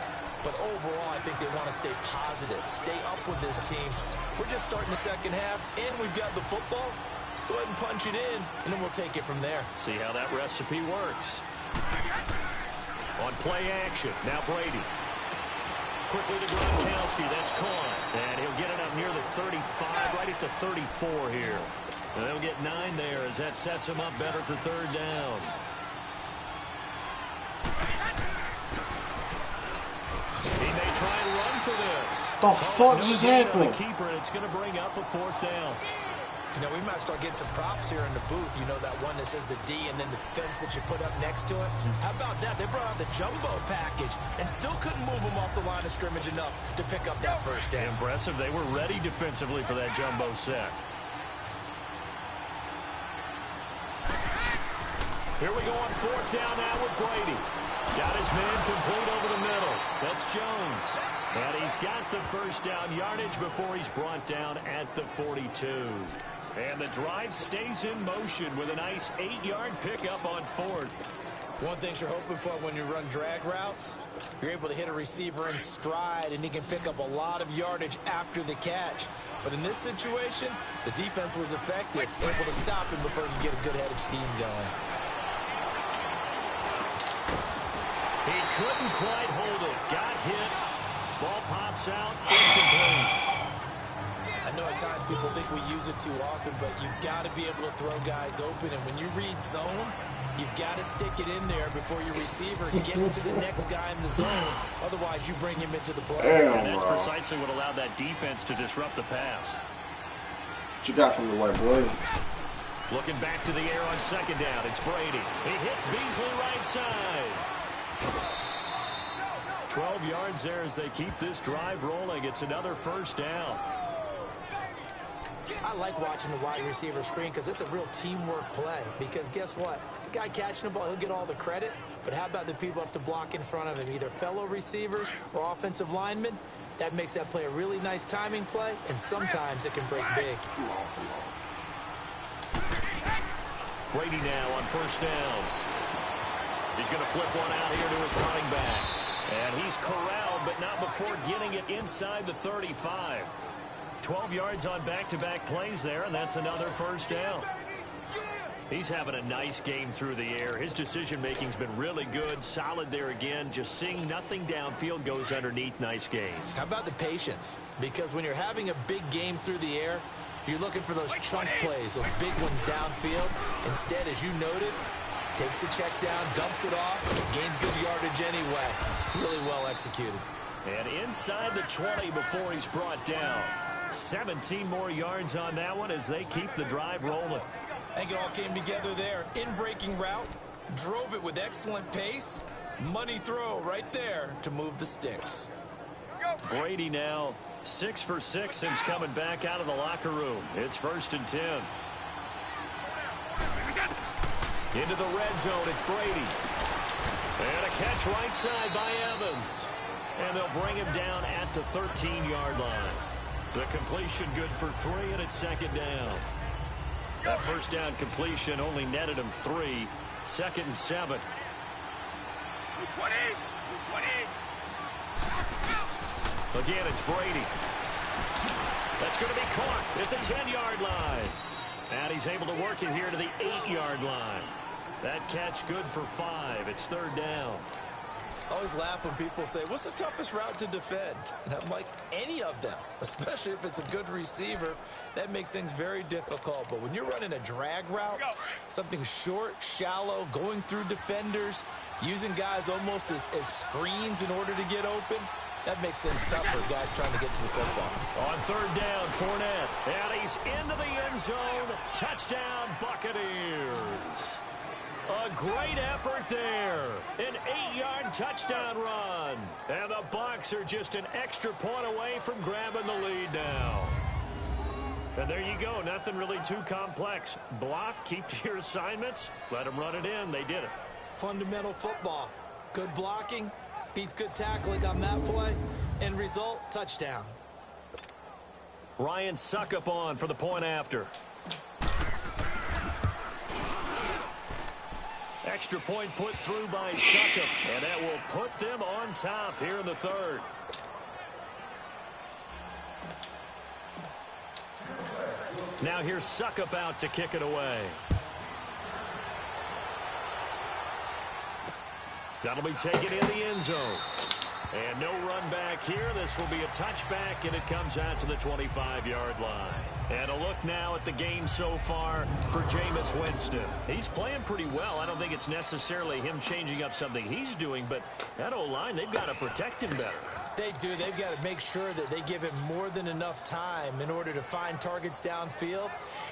But overall, I think they want to stay positive, stay up with this team. We're just starting the second half, and we've got the football. Let's go ahead and punch it in, and then we'll take it from there. See how that recipe works. On play action, now Brady. Quickly to Gronkowski, that's caught. And he'll get it up near the 35, right at the 34 here. And they'll get 9 there as that sets him up better for third down. He may try and run for this. The fuck just happened? Keeper, and it's going to bring up a 4th down. You know, we might start getting some props here in the booth. You know, that one that says the D and then the fence that you put up next to it. How about that? They brought out the jumbo package and still couldn't move them off the line of scrimmage enough to pick up that first down. Impressive. They were ready defensively for that jumbo set. Here we go on 4th down now with Brady. Got his man complete over the middle. That's Jones. And he's got the first down yardage before he's brought down at the 42. And the drive stays in motion with a nice 8-yard pickup on 4th. One thing you're hoping for when you run drag routes, you're able to hit a receiver in stride, and he can pick up a lot of yardage after the catch. But in this situation, the defense was effective, able to stop him before he could get a good head of steam going. He couldn't quite hold it. Got hit. Ball pops out. Incomplete. I know at times people think we use it too often, but you've got to be able to throw guys open. And when you read zone, you've got to stick it in there before your receiver gets to the next guy in the zone. Otherwise, you bring him into the play. And that's precisely what allowed that defense to disrupt the pass. What you got from the white boy? Looking back to the air on second down. It's Brady. He hits Beasley right side. 12 yards there as they keep this drive rolling. It's another first down. I like watching the wide receiver screen because it's a real teamwork play. Because guess what? The guy catching the ball, he'll get all the credit. But how about the people up to block in front of him, either fellow receivers or offensive linemen? That makes that play a really nice timing play, and sometimes it can break big. Brady now on first down. He's going to flip one out here to his running back. And he's corralled, but not before getting it inside the 35. 12 yards on back-to-back plays there, and that's another first down. He's having a nice game through the air. His decision-making's been really good, solid there again. Just seeing nothing downfield goes underneath. Nice game. How about the patience? Because when you're having a big game through the air, you're looking for those chunk plays, those big ones downfield. Instead, as you noted, takes the check down, dumps it off, gains good yardage anyway. Really well executed. And inside the 20 before he's brought down. 17 more yards on that one as they keep the drive rolling. I think it all came together there. In-breaking route, drove it with excellent pace. Money throw right there to move the sticks. Brady now 6 for 6 since coming back out of the locker room. It's 1st and 10. Into the red zone, it's Brady. And a catch right side by Evans. And they'll bring him down at the 13-yard line. The completion good for 3, and it's 2nd down. That first down completion only netted him 3. 2nd and 7. 20. Again, it's Brady. That's going to be caught at the 10-yard line. And he's able to work it here to the 8-yard line. That catch good for 5. It's 3rd down. I always laugh when people say, what's the toughest route to defend? And I'm like, any of them, especially if it's a good receiver. That makes things very difficult. But when you're running a drag route, something short, shallow, going through defenders, using guys almost as screens in order to get open, that makes things tough for guys trying to get to the football. On 3rd down, Fournette. And he's into the end zone. Touchdown, Buccaneers. A great effort there. An 8-yard touchdown run. And the Bucs are just an extra point away from grabbing the lead now. And there you go. Nothing really too complex. Block, keep to your assignments, let them run it in. They did it. Fundamental football. Good blocking beats good tackling on that play. End result, touchdown. Ryan Suckup on for the point after. Extra point put through by Suckup, and that will put them on top here in the 3rd. Now here's Suckup out to kick it away. That'll be taken in the end zone. And no run back here. This will be a touchback, and it comes out to the 25-yard line. And a look now at the game so far for Jameis Winston. He's playing pretty well. I don't think it's necessarily him changing up something he's doing, but that O-line, they've got to protect him better. They do. They've got to make sure that they give him more than enough time in order to find targets downfield.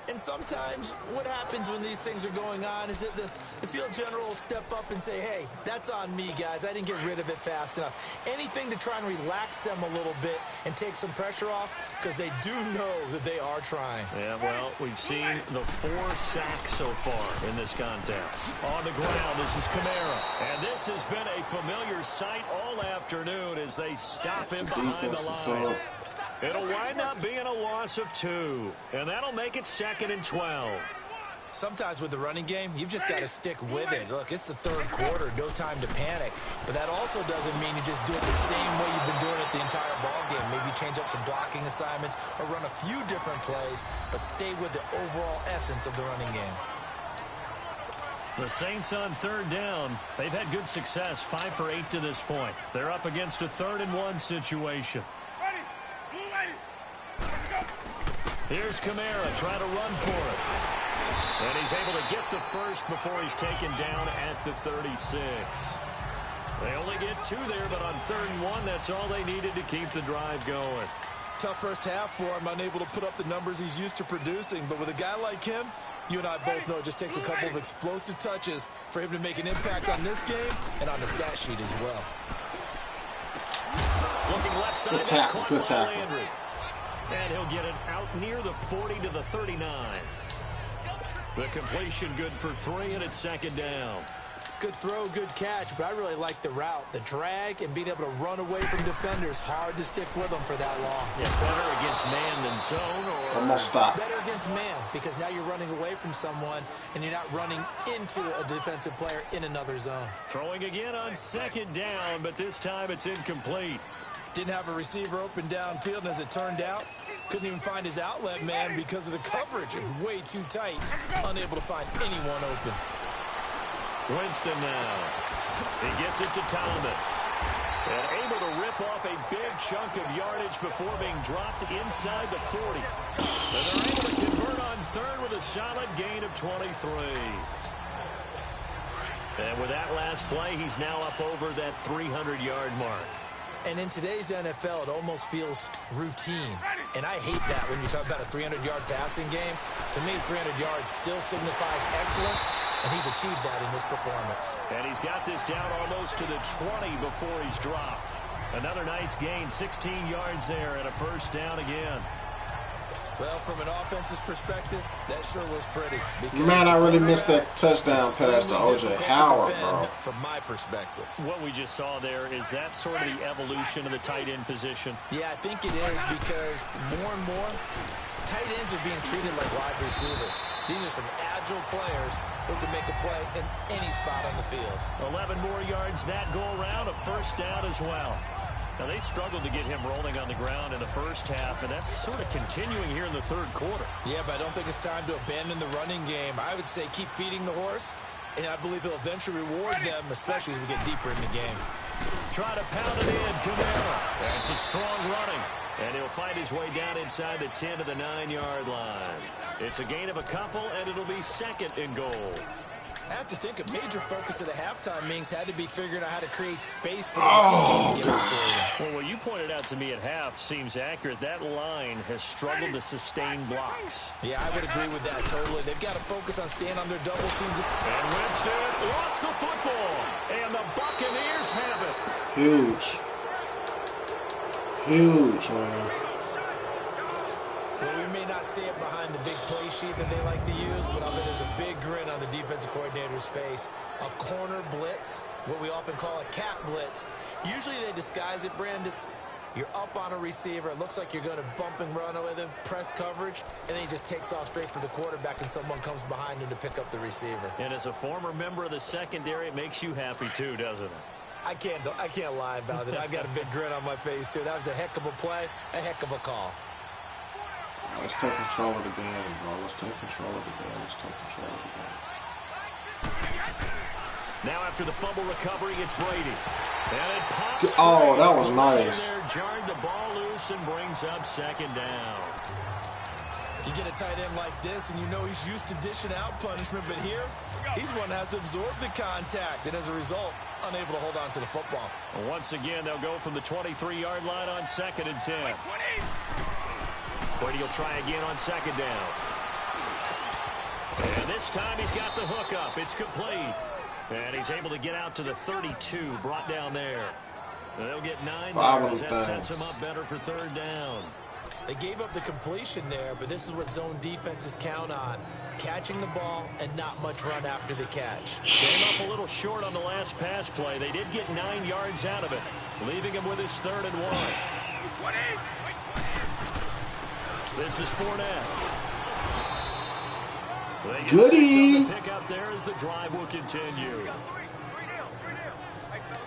And sometimes what happens when these things are going on is that the field general will step up and say, hey, that's on me, guys. I didn't get rid of it fast enough. Anything to try and relax them a little bit and take some pressure off, because they do know that they are trying. Yeah, well, we've seen the 4 sacks so far in this contest. On the ground, this is Kamara. And this has been a familiar sight all afternoon as they stop him behind the line. It'll wind up being a loss of 2, and that'll make it 2nd and 12. Sometimes with the running game, you've just got to stick with it. Look, it's the third quarter, no time to panic. But that also doesn't mean you just do it the same way you've been doing it the entire ball game. Maybe change up some blocking assignments or run a few different plays, but stay with the overall essence of the running game. The Saints on third down. They've had good success, 5 for 8 to this point. They're up against a 3rd-and-1 situation. Here's Kamara trying to run for it. And he's able to get the first before he's taken down at the 36. They only get 2 there, but on 3rd and 1, that's all they needed to keep the drive going. Tough first half for him, unable to put up the numbers he's used to producing. But with a guy like him, you and I both know it just takes a couple of explosive touches for him to make an impact on this game and on the stat sheet as well. Looking left side, good tackle, good tackle. And he'll get it out near the 40 to the 39. The completion good for 3, and it's 2nd down. Good throw, good catch, but I really like the route. The drag and being able to run away from defenders. Hard to stick with them for that long. Yeah, better against man than zone, or almost stop. Better against man, because now you're running away from someone and you're not running into a defensive player in another zone. Throwing again on 2nd down, but this time it's incomplete. Didn't have a receiver open downfield, and as it turned out, couldn't even find his outlet man because of the coverage. It was way too tight, unable to find anyone open. Winston now. He gets it to Thomas. And able to rip off a big chunk of yardage before being dropped inside the 40. And they're able to convert on 3rd with a solid gain of 23. And with that last play, he's now up over that 300-yard mark. And in today's NFL, it almost feels routine. And I hate that when you talk about a 300-yard passing game. To me, 300 yards still signifies excellence, and he's achieved that in this performance. And he's got this down almost to the 20 before he's dropped. Another nice gain, 16 yards there, and a 1st down again. Well, from an offensive perspective, that sure was pretty. Man, I really missed that touchdown pass to O.J. Howard, bro. From my perspective. What we just saw there, is that sort of the evolution of the tight end position? Yeah, I think it is, because more and more, tight ends are being treated like wide receivers. These are some agile players who can make a play in any spot on the field. 11 more yards that go around, a 1st down as well. Now, they struggled to get him rolling on the ground in the first half, and that's sort of continuing here in the 3rd quarter. Yeah, but I don't think it's time to abandon the running game. I would say keep feeding the horse, and I believe he'll eventually reward them, especially as we get deeper in the game. Try to pound it in, Kamara. That's some strong running, and he'll find his way down inside the 10 to the 9-yard line. It's a gain of a couple, and it'll be 2nd and goal. I have to think a major focus of the halftime meetings had to be figuring out how to create space for God. the Well, what you pointed out to me at half seems accurate. That line has struggled to sustain blocks. Yeah, I would agree with that totally. They've got to focus on staying on their double teams. And Winston lost the football. And the Buccaneers have it. Huge. Huge, man. Well, we may not see it behind the big play sheet that they like to use, but I bet there's a big grin on the defensive coordinator's face. A corner blitz, what we often call a cat blitz. Usually they disguise it, Brandon. You're up on a receiver. It looks like you're going to bump and run with him, press coverage, and then he just takes off straight for the quarterback, and someone comes behind him to pick up the receiver. And as a former member of the secondary, it makes you happy too, doesn't it? I can't lie about it. I've got a big grin on my face, too. That was a heck of a play, a heck of a call. Let's take control of the game, bro. Let's take control of the game. Let's take control of the game. Now after the fumble recovery, it's Brady. And it pops. Oh, that was nice. There, jarred the ball loose and brings up 2nd down. You get a tight end like this, and you know he's used to dishing out punishment, but here, he's one that has to absorb the contact, and as a result, unable to hold on to the football. Well, once again, they'll go from the 23-yard line on 2nd and 10. Brady will try again on 2nd down. And this time he's got the hook up. It's complete. And he's able to get out to the 32, brought down there. They'll get 9 yards. That sets him up better for 3rd down. They gave up the completion there, but this is what zone defenses count on. Catching the ball and not much run after the catch. Came up a little short on the last pass play. They did get 9 yards out of it, leaving him with his 3rd and 1. This is Fournette. Goody. Pick up there as the drive will continue.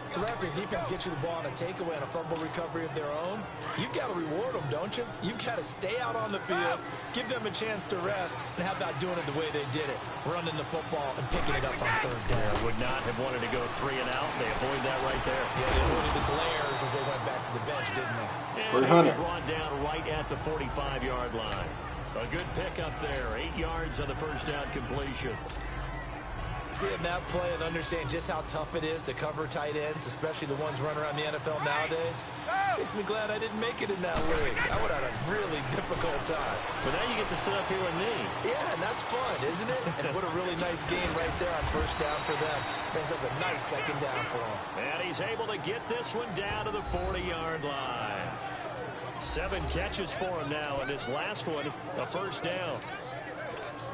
So after the defense gets you the ball on a takeaway and a fumble recovery of their own, you've got to reward them, don't you? You've got to stay out on the field, give them a chance to rest, and how about doing it the way they did it, running the football and picking it up on third down. Yeah, would not have wanted to go 3 and out. They avoided that right there. Yeah, they avoided the glares as they went back to the bench, didn't they? And brought down right at the 45-yard line. A good pickup there. 8 yards on the first down completion. Seeing that play and understand just how tough it is to cover tight ends, especially the ones running around the NFL nowadays, makes me glad I didn't make it in that league. I would have had a really difficult time. But now you get to sit up here with me. Yeah, and that's fun, isn't it? And what a really nice game right there on first down for them. Brings up a nice second down for them. And he's able to get this one down to the 40-yard line. 7 catches for him now, and this last one, a first down.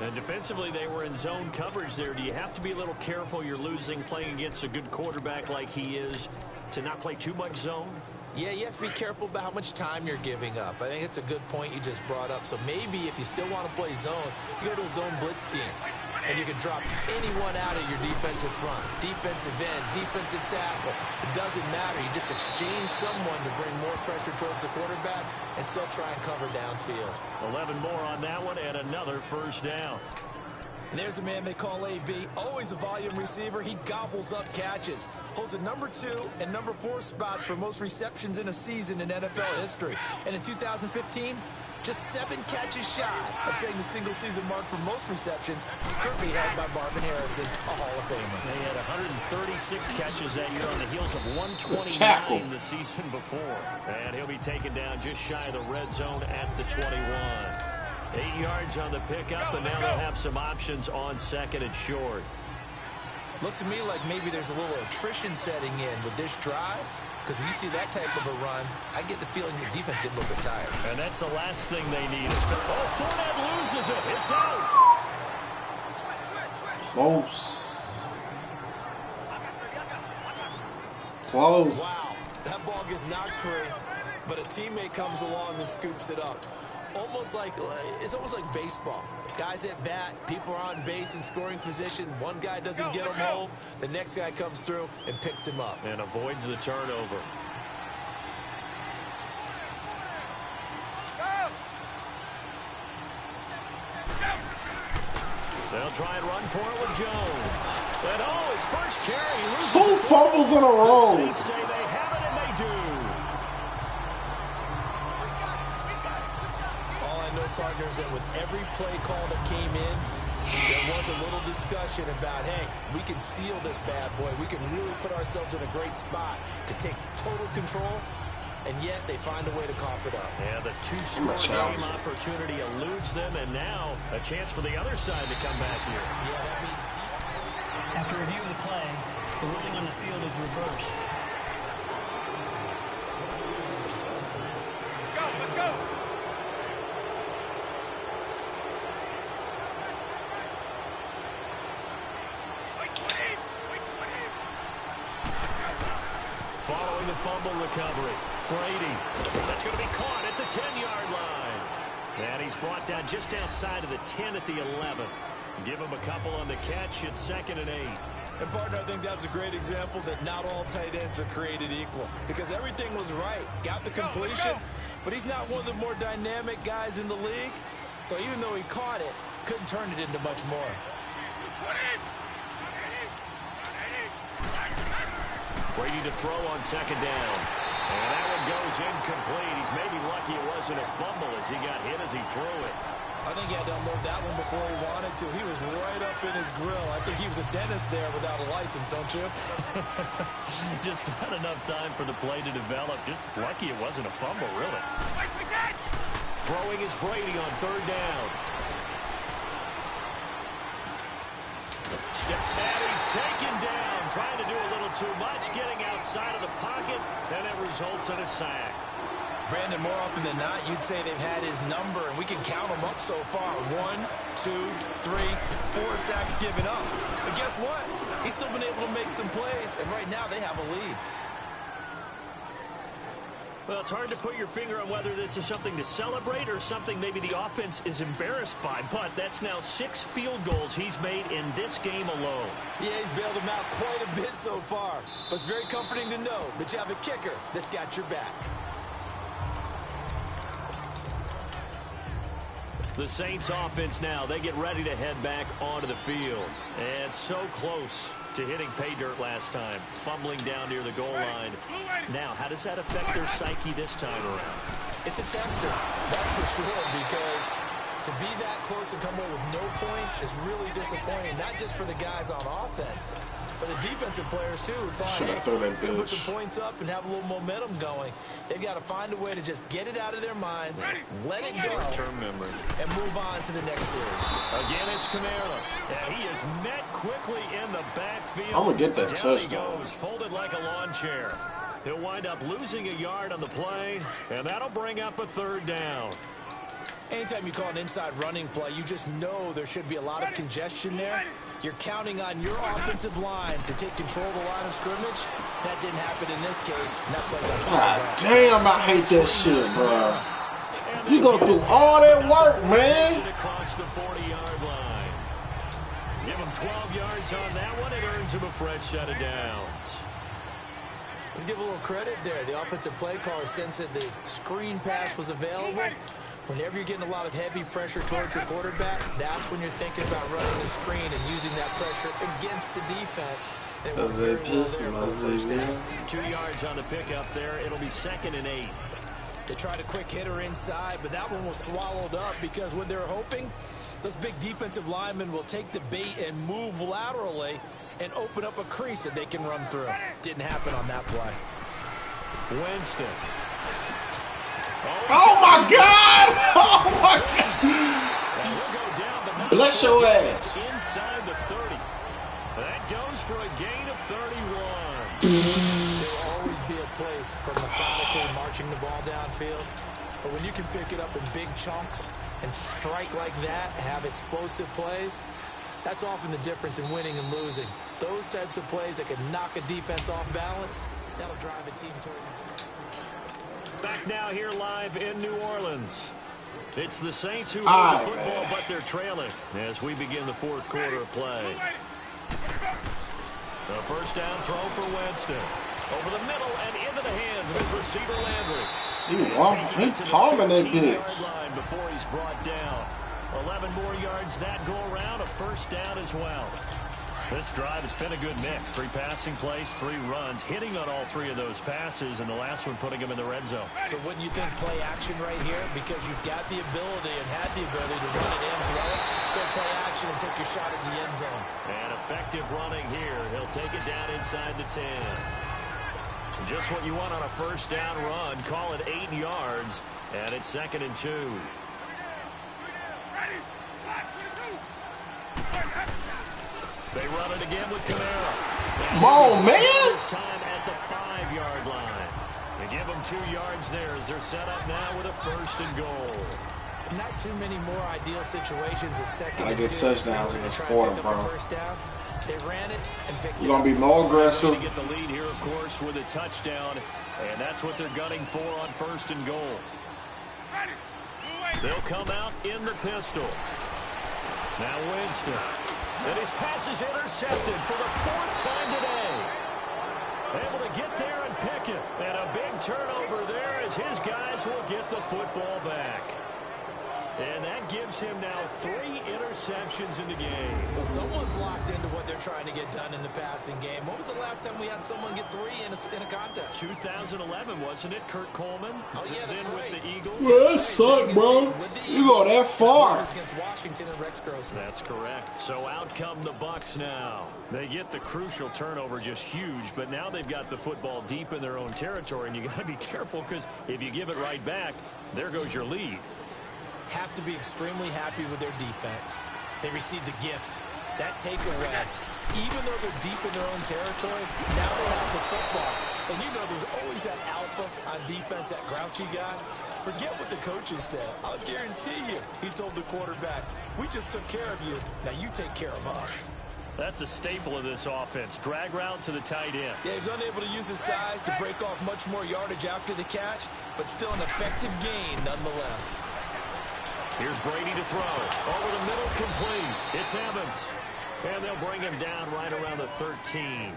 And defensively, they were in zone coverage there. Do you have to be a little careful? You're losing playing against a good quarterback like he is to not play too much zone? Yeah, you have to be careful about how much time you're giving up. I think it's a good point you just brought up. So maybe if you still want to play zone, you go to a zone blitz scheme. And you can drop anyone out of your defensive front. Defensive end, defensive tackle. It doesn't matter. You just exchange someone to bring more pressure towards the quarterback and still try and cover downfield. 11 more on that one and another first down. And there's a man they call AB. Always a volume receiver. He gobbles up catches. Holds a number 2 and number 4 spots for most receptions in a season in NFL history. And in 2015, just 7 catches shy of setting the single-season mark for most receptions, currently held by Marvin Harrison, a Hall of Famer. They had 136 catches that year on the heels of 129 the season before. And he'll be taken down just shy of the red zone at the 21. 8 yards on the pickup, and now they'll have some options on second and short. Looks to me like maybe there's a little attrition setting in with this drive. Because when you see that type of a run, I get the feeling the defense gets a little bit tired. And that's the last thing they need. Oh, Fournette loses it. It's out. Close. Close. Wow. That ball gets knocked free, but a teammate comes along and scoops it up. It's almost like baseball. Guys at bat, people are on base in scoring position. One guy doesn't get him home. The next guy comes through and picks him up. And avoids the turnover. They'll try and run for it with Jones. And his first carry. 2 fumbles in a row. The Saints say they have it, and they do. Partners, that with every play call that came in, there was a little discussion about, hey, we can seal this bad boy. We can really put ourselves in a great spot to take total control, and yet they find a way to cough it up. Yeah, the 2-score game opportunity eludes them, and now a chance for the other side to come back here. Yeah, that means after review of the play, the ruling on the field is reversed. Let's go. Following the fumble recovery, Brady. That's going to be caught at the 10-yard line. And he's brought down just outside of the 10 at the 11. Give him a couple on the catch. It's 2nd and 8. And, partner, I think that's a great example that not all tight ends are created equal. Because everything was right. Got the completion, but he's not one of the more dynamic guys in the league. So even though he caught it, couldn't turn it into much more. Brady to throw on 2nd down. And that one goes incomplete. He's maybe lucky it wasn't a fumble as he got hit as he threw it. I think he had to unload that one before he wanted to. He was right up in his grill. I think he was a dentist there without a license, don't you? Just not enough time for the play to develop. Just lucky it wasn't a fumble, really. Throwing is Brady on 3rd down. And he's taken down, trying to do a little too much, getting outside of the pocket, and it results in a sack. Brandon, more often than not, you'd say they've had his number, and we can count them up so far. 1, 2, 3, 4 sacks given up. But guess what? He's still been able to make some plays, and right now they have a lead. Well, it's hard to put your finger on whether this is something to celebrate or something maybe the offense is embarrassed by. But that's now 6 field goals he's made in this game alone. Yeah, he's bailed them out quite a bit so far. But it's very comforting to know that you have a kicker that's got your back. The Saints offense now, they get ready to head back onto the field. And so close to hitting pay dirt last time, fumbling down near the goal line. Now, how does that affect their psyche this time around? It's a tester, that's for sure, because to be that close and come away with no points is really disappointing, not just for the guys on offense, but the defensive players, too, who thought, hey, put some points up and have a little momentum going. They've got to find a way to just get it out of their minds, let it go, and move on to the next series. Again, it's Kamara. And he is met quickly in the backfield. I'm going to get that Down touchdown. he goes, folded like a lawn chair. He'll wind up losing a yard on the play, and that'll bring up a 3rd down. Anytime you call an inside running play, you just know there should be a lot of congestion there. You're counting on your offensive line to take control of the line of scrimmage. That didn't happen in this case. God damn, I hate that shit, bro. You go through all that work, man. Across the 40-yard line. Give him 12 yards on that one. It earns him a fresh set of downs. Let's give a little credit there. The offensive play caller sensed that the screen pass was available. Whenever you're getting a lot of heavy pressure towards your quarterback, that's when you're thinking about running the screen and using that pressure against the defense. And it worked very well there for the first down. 2 yards on the pickup there. It'll be 2nd and 8. They tried a quick hitter inside, but that one was swallowed up because what they're hoping, those big defensive linemen will take the bait and move laterally and open up a crease that they can run through. Didn't happen on that play. Winston. Oh, my God! Oh, my God! Bless your ass. Inside the 30. That goes for a gain of 31. There will always be a place for methodically marching the ball downfield. But when you can pick it up in big chunks and strike like that, have explosive plays, that's often the difference in winning and losing. Those types of plays that can knock a defense off balance, that'll drive a team towards it. Back now here live in New Orleans. It's the Saints who hold the football, but they're trailing as we begin the 4th quarter of play. The first down throw for Winston. Over the middle and into the hands of his receiver Landry. He palming that bitch. Before he's brought down. 11 more yards that go around, a first down as well. This drive, it's been a good mix. 3 passing plays, 3 runs, hitting on all 3 of those passes, and the last one putting him in the red zone. So wouldn't you think play action right here? Because you've got the ability and had the ability to run it in, throw it, go play action and take your shot at the end zone. And effective running here. He'll take it down inside the 10. Just what you want on a first down run. Call it 8 yards, and it's 2nd and 2. They run it again with Kamara. Come on, man! This time at the 5-yard line. They give them 2 yards there as they're set up now with a 1st and goal. Not too many more ideal situations at 2nd and 2. I get touchdowns in this quarter, bro. First down. They ran it and picked it up. You're going to be more aggressive. They get the lead here, of course, with a touchdown. And that's what they're gunning for on 1st and goal. They'll come out in the pistol. Now Winston. And his pass is intercepted for the 4th time today. Able to get there and pick it. And a big turnover there as his guys will get the football back. And that gives him now 3 interceptions in the game. Well, someone's locked into what they're trying to get done in the passing game. When was the last time we had someone get 3 in a contest? 2011, wasn't it? Kurt Coleman? Oh, yeah, that's then right. With the Eagles. Well, that sucked, bro. You go that far. Against Washington and Rex Grossman. That's correct. So out come the Bucs now. They get the crucial turnover, just huge, but now they've got the football deep in their own territory, and you got to be careful because if you give it right back, there goes your lead. Have to be extremely happy with their defense. They received a gift. That takeaway, even though they're deep in their own territory, now they have the football. And you know there's always that alpha on defense, that grouchy guy. Forget what the coaches said. I'll guarantee you, he told the quarterback, we just took care of you. Now you take care of us. That's a staple of this offense. Drag route to the tight end. Yeah, he's unable to use his size to break off much more yardage after the catch, but still an effective gain nonetheless. Here's Brady to throw. Over the middle, complete. It's Evans. And they'll bring him down right around the 13.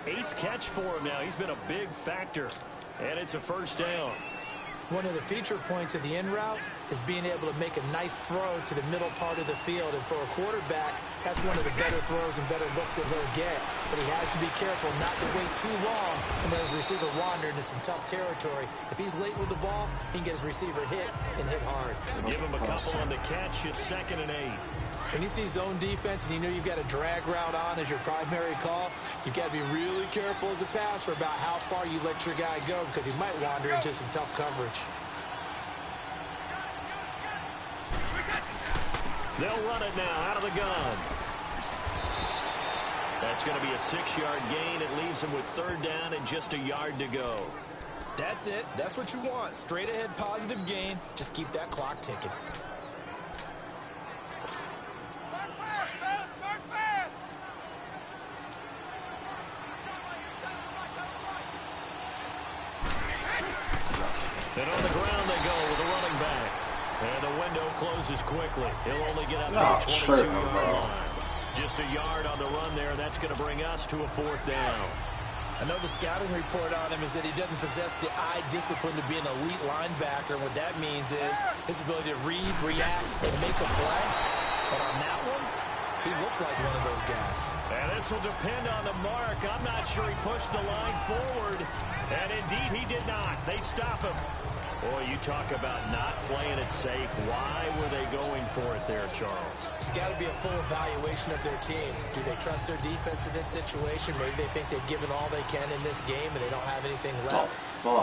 8th catch for him now. He's been a big factor. And it's a first down. One of the feature points of the in route is being able to make a nice throw to the middle part of the field. And for a quarterback, that's one of the better throws and better looks that he'll get. But he has to be careful not to wait too long and let his receiver wander into some tough territory. If he's late with the ball, he can get his receiver hit and hit hard. Give him a couple on the catch. It's 2nd and 8. When you see zone defense and you know you've got a drag route on as your primary call, you've got to be really careful as a passer about how far you let your guy go because he might wander into some tough coverage. They'll run it now out of the gun. That's going to be a 6-yard gain. It leaves him with 3rd down and just a yard to go. That's it. That's what you want. Straight ahead positive gain. Just keep that clock ticking. And on the ground they go with a running back. And the window closes quickly. He'll only get up to the 22-yard line. Just a yard on the run there. That's going to bring us to a 4th down. I know the scouting report on him is that he doesn't possess the eye discipline to be an elite linebacker. What that means is his ability to read, react, and make a play. But on that one, he looked like one of those guys. And this will depend on the mark. I'm not sure he pushed the line forward. And indeed, he did not. They stop him. Boy, you talk about not playing it safe. Why were they going for it there, Charles? It's got to be a full evaluation of their team. Do they trust their defense in this situation? Maybe they think they've given all they can in this game and they don't have anything left.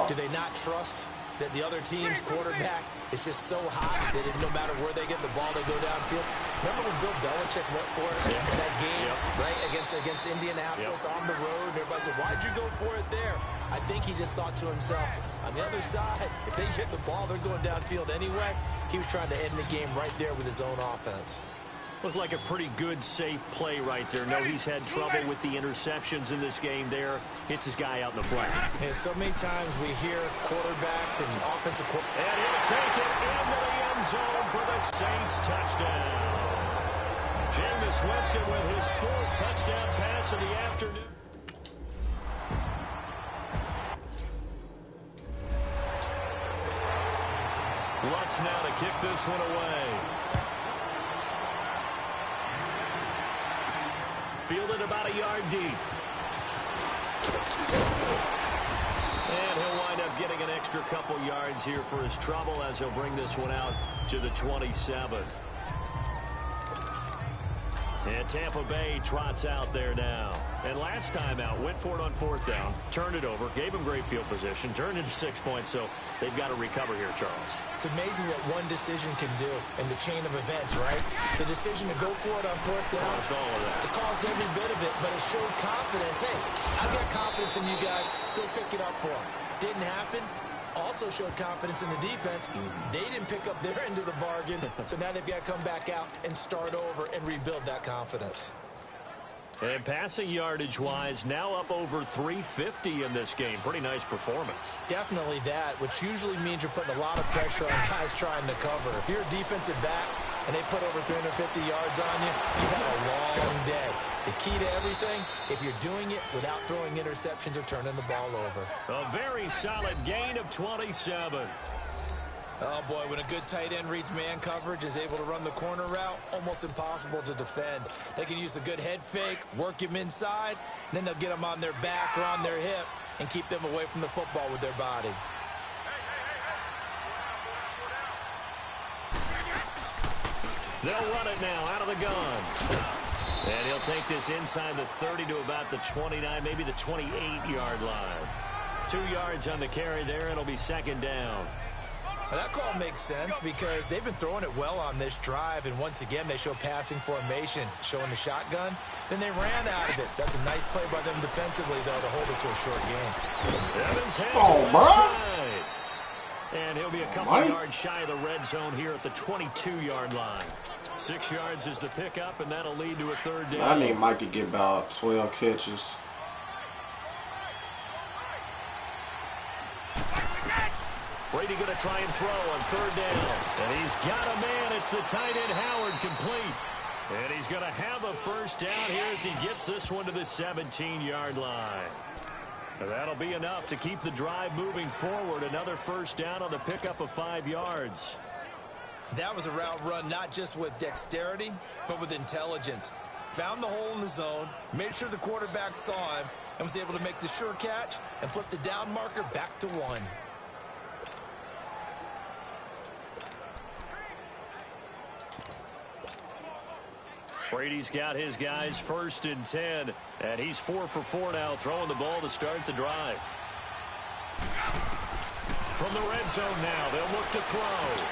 Do they not trust that the other team's quarterback is just so hot that no matter where they get the ball, they go downfield? Remember when Bill Belichick went for it in that game, right, against Indianapolis on the road? And everybody said, why'd you go for it there? I think he just thought to himself, on the other side, if they get the ball, they're going downfield anyway. He was trying to end the game right there with his own offense. Looked like a pretty good, safe play right there. No, he's had trouble with the interceptions in this game there. Hits his guy out in the flat. Yeah, so many times we hear quarterbacks and offensive quarterbacks. And he'll take it into the end zone for the Saints touchdown. Jameis Winston with his 4th touchdown pass of the afternoon. Lutz now to kick this one away. Fielded about a yard deep. And he'll wind up getting an extra couple yards here for his trouble as he'll bring this one out to the 27. And Tampa Bay trots out there now. And last time out, went for it on 4th down, turned it over, gave him great field position, turned into 6 points, so they've got to recover here, Charles. It's amazing what one decision can do in the chain of events, right? The decision to go for it on 4th down. Caused all of that. It caused every bit of it, but it showed confidence. Hey, I've got confidence in you guys. Go pick it up for them. Didn't happen. Also showed confidence in the defense. They didn't pick up their end of the bargain, so now they've got to come back out and start over and rebuild that confidence. And passing yardage-wise, now up over 350 in this game. Pretty nice performance. Definitely that, which usually means you're putting a lot of pressure on guys trying to cover. If you're a defensive back and they put over 350 yards on you, you've had a long day. The key to everything, if you're doing it without throwing interceptions or turning the ball over. A very solid gain of 27. Oh, boy, when a good tight end reads man coverage, is able to run the corner route, almost impossible to defend. They can use the good head fake, work him inside, and then they'll get him on their back or on their hip and keep them away from the football with their body. They'll run it now out of the gun. And he'll take this inside the 30 to about the 29, maybe the 28-yard line. 2 yards on the carry there. It'll be 2nd down. Now that call makes sense because they've been throwing it well on this drive, and once again they show passing formation, showing the shotgun. Then they ran out of it. That's a nice play by them defensively, though, to hold it to a short game. Evans has it outside. And he'll be a couple yards shy of the red zone here at the 22-yard line. 6 yards is the pickup, and that'll lead to a third down. I need Mike to get about 12 catches. Brady going to try and throw on third down. And he's got a man. It's the tight end, Howard, complete. And he's going to have a first down here as he gets this one to the 17-yard line. And that'll be enough to keep the drive moving forward. Another first down on the pickup of 5 yards. That was a route run not just with dexterity, but with intelligence. Found the hole in the zone, made sure the quarterback saw him, and was able to make the sure catch and flip the down marker back to 1. Brady's got his guys 1st and 10, and he's 4 for 4 now, throwing the ball to start the drive. From the red zone now, they'll look to throw.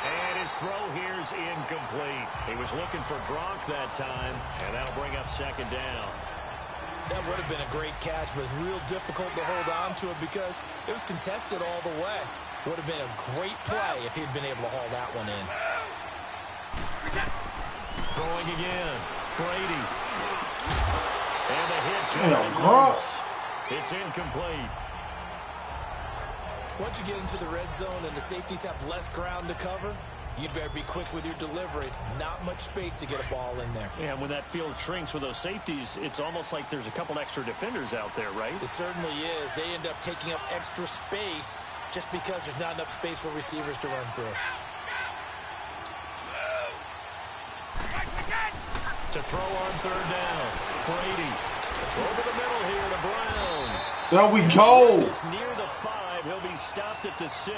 And his throw here's incomplete. He was looking for Gronk that time, and that'll bring up 2nd down. That would have been a great catch, but it's real difficult to hold on to it because it was contested all the way. Would have been a great play if he'd been able to haul that one in. Throwing again. Brady. And the hit. Damn, Gross. It's incomplete. Once you get into the red zone and the safeties have less ground to cover, you'd better be quick with your delivery. Not much space to get a ball in there. Yeah, when that field shrinks with those safeties, it's almost like there's a couple extra defenders out there, right? It certainly is. They end up taking up extra space just because there's not enough space for receivers to run through. To throw on third down. Brady. Over the middle here to Brown. There we go. It's near the 5. He'll be stopped at the 6.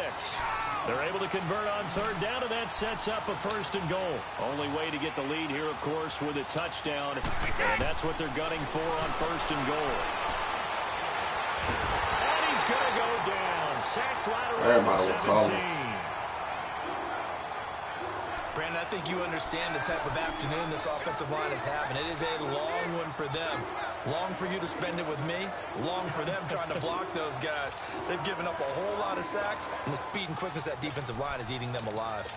They're able to convert on third down, and that sets up a 1st and goal. Only way to get the lead here, of course, with a touchdown. And that's what they're gunning for on 1st and goal. And he's going to go down. Sacked right around the 17. Brandon, I think you understand the type of afternoon this offensive line is having. It is a long one for them. Long for you to spend it with me. Long for them trying to block those guys. They've given up a whole lot of sacks, and the speed and quickness of that defensive line is eating them alive.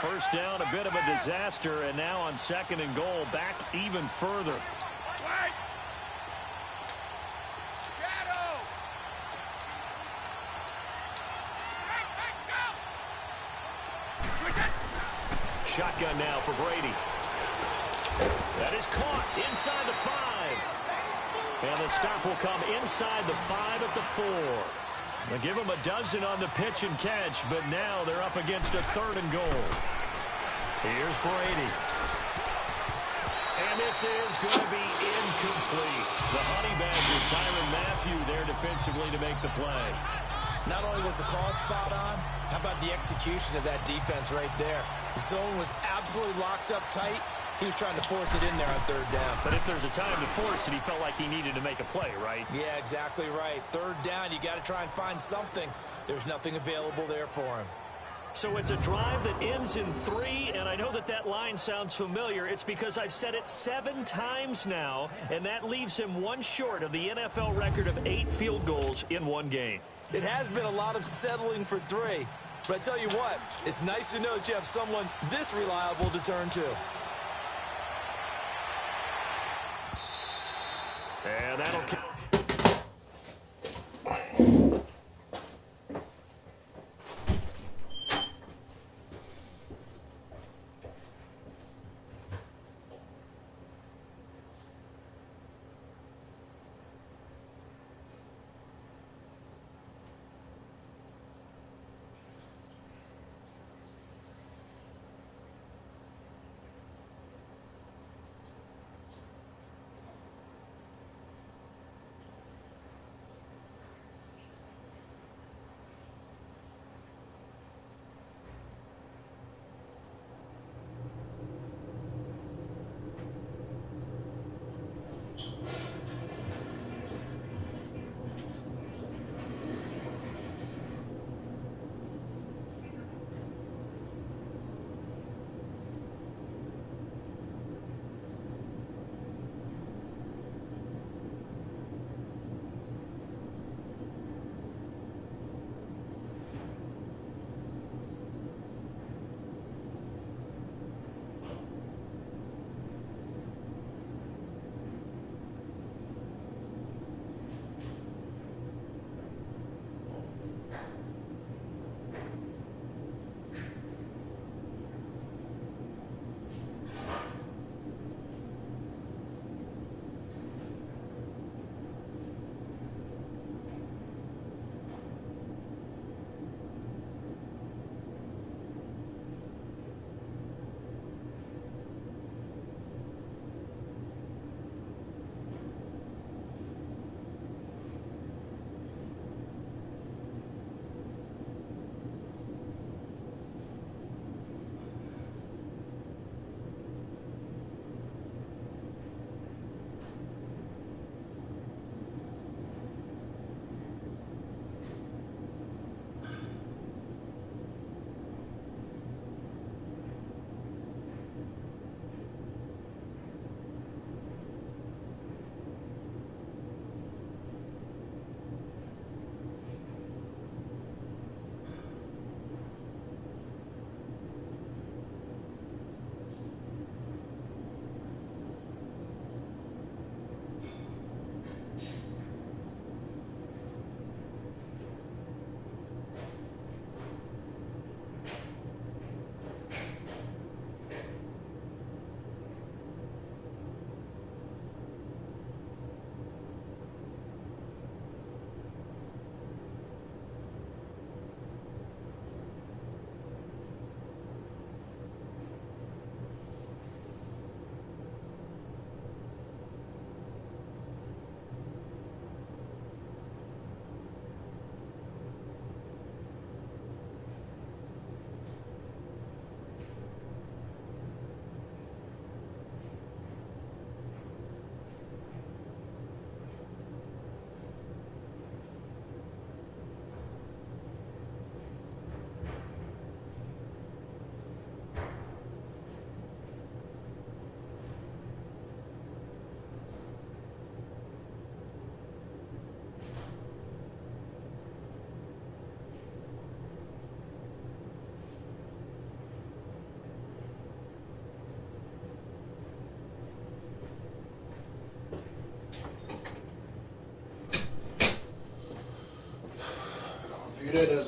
First down, a bit of a disaster, and now on 2nd and goal, back even further. Shotgun now for Brady. That is caught inside the 5. And the stop will come inside the 5 at the 4. They'll give him a dozen on the pitch and catch, but now they're up against a 3rd and goal. Here's Brady. And this is going to be incomplete. The Honey Badger, Tyrann Mathieu, there defensively to make the play. Not only was the call spot on, how about the execution of that defense right there? The zone was absolutely locked up tight. He was trying to force it in there on third down. But if there's a time to force it, he felt like he needed to make a play, right? Yeah, exactly right. Third down, you got to try and find something. There's nothing available there for him. So it's a drive that ends in 3, and I know that that line sounds familiar. It's because I've said it 7 times now, and that leaves him 1 short of the NFL record of 8 field goals in 1 game. It has been a lot of settling for 3. But I tell you what, it's nice to know that you have someone this reliable to turn to. And that'll kick.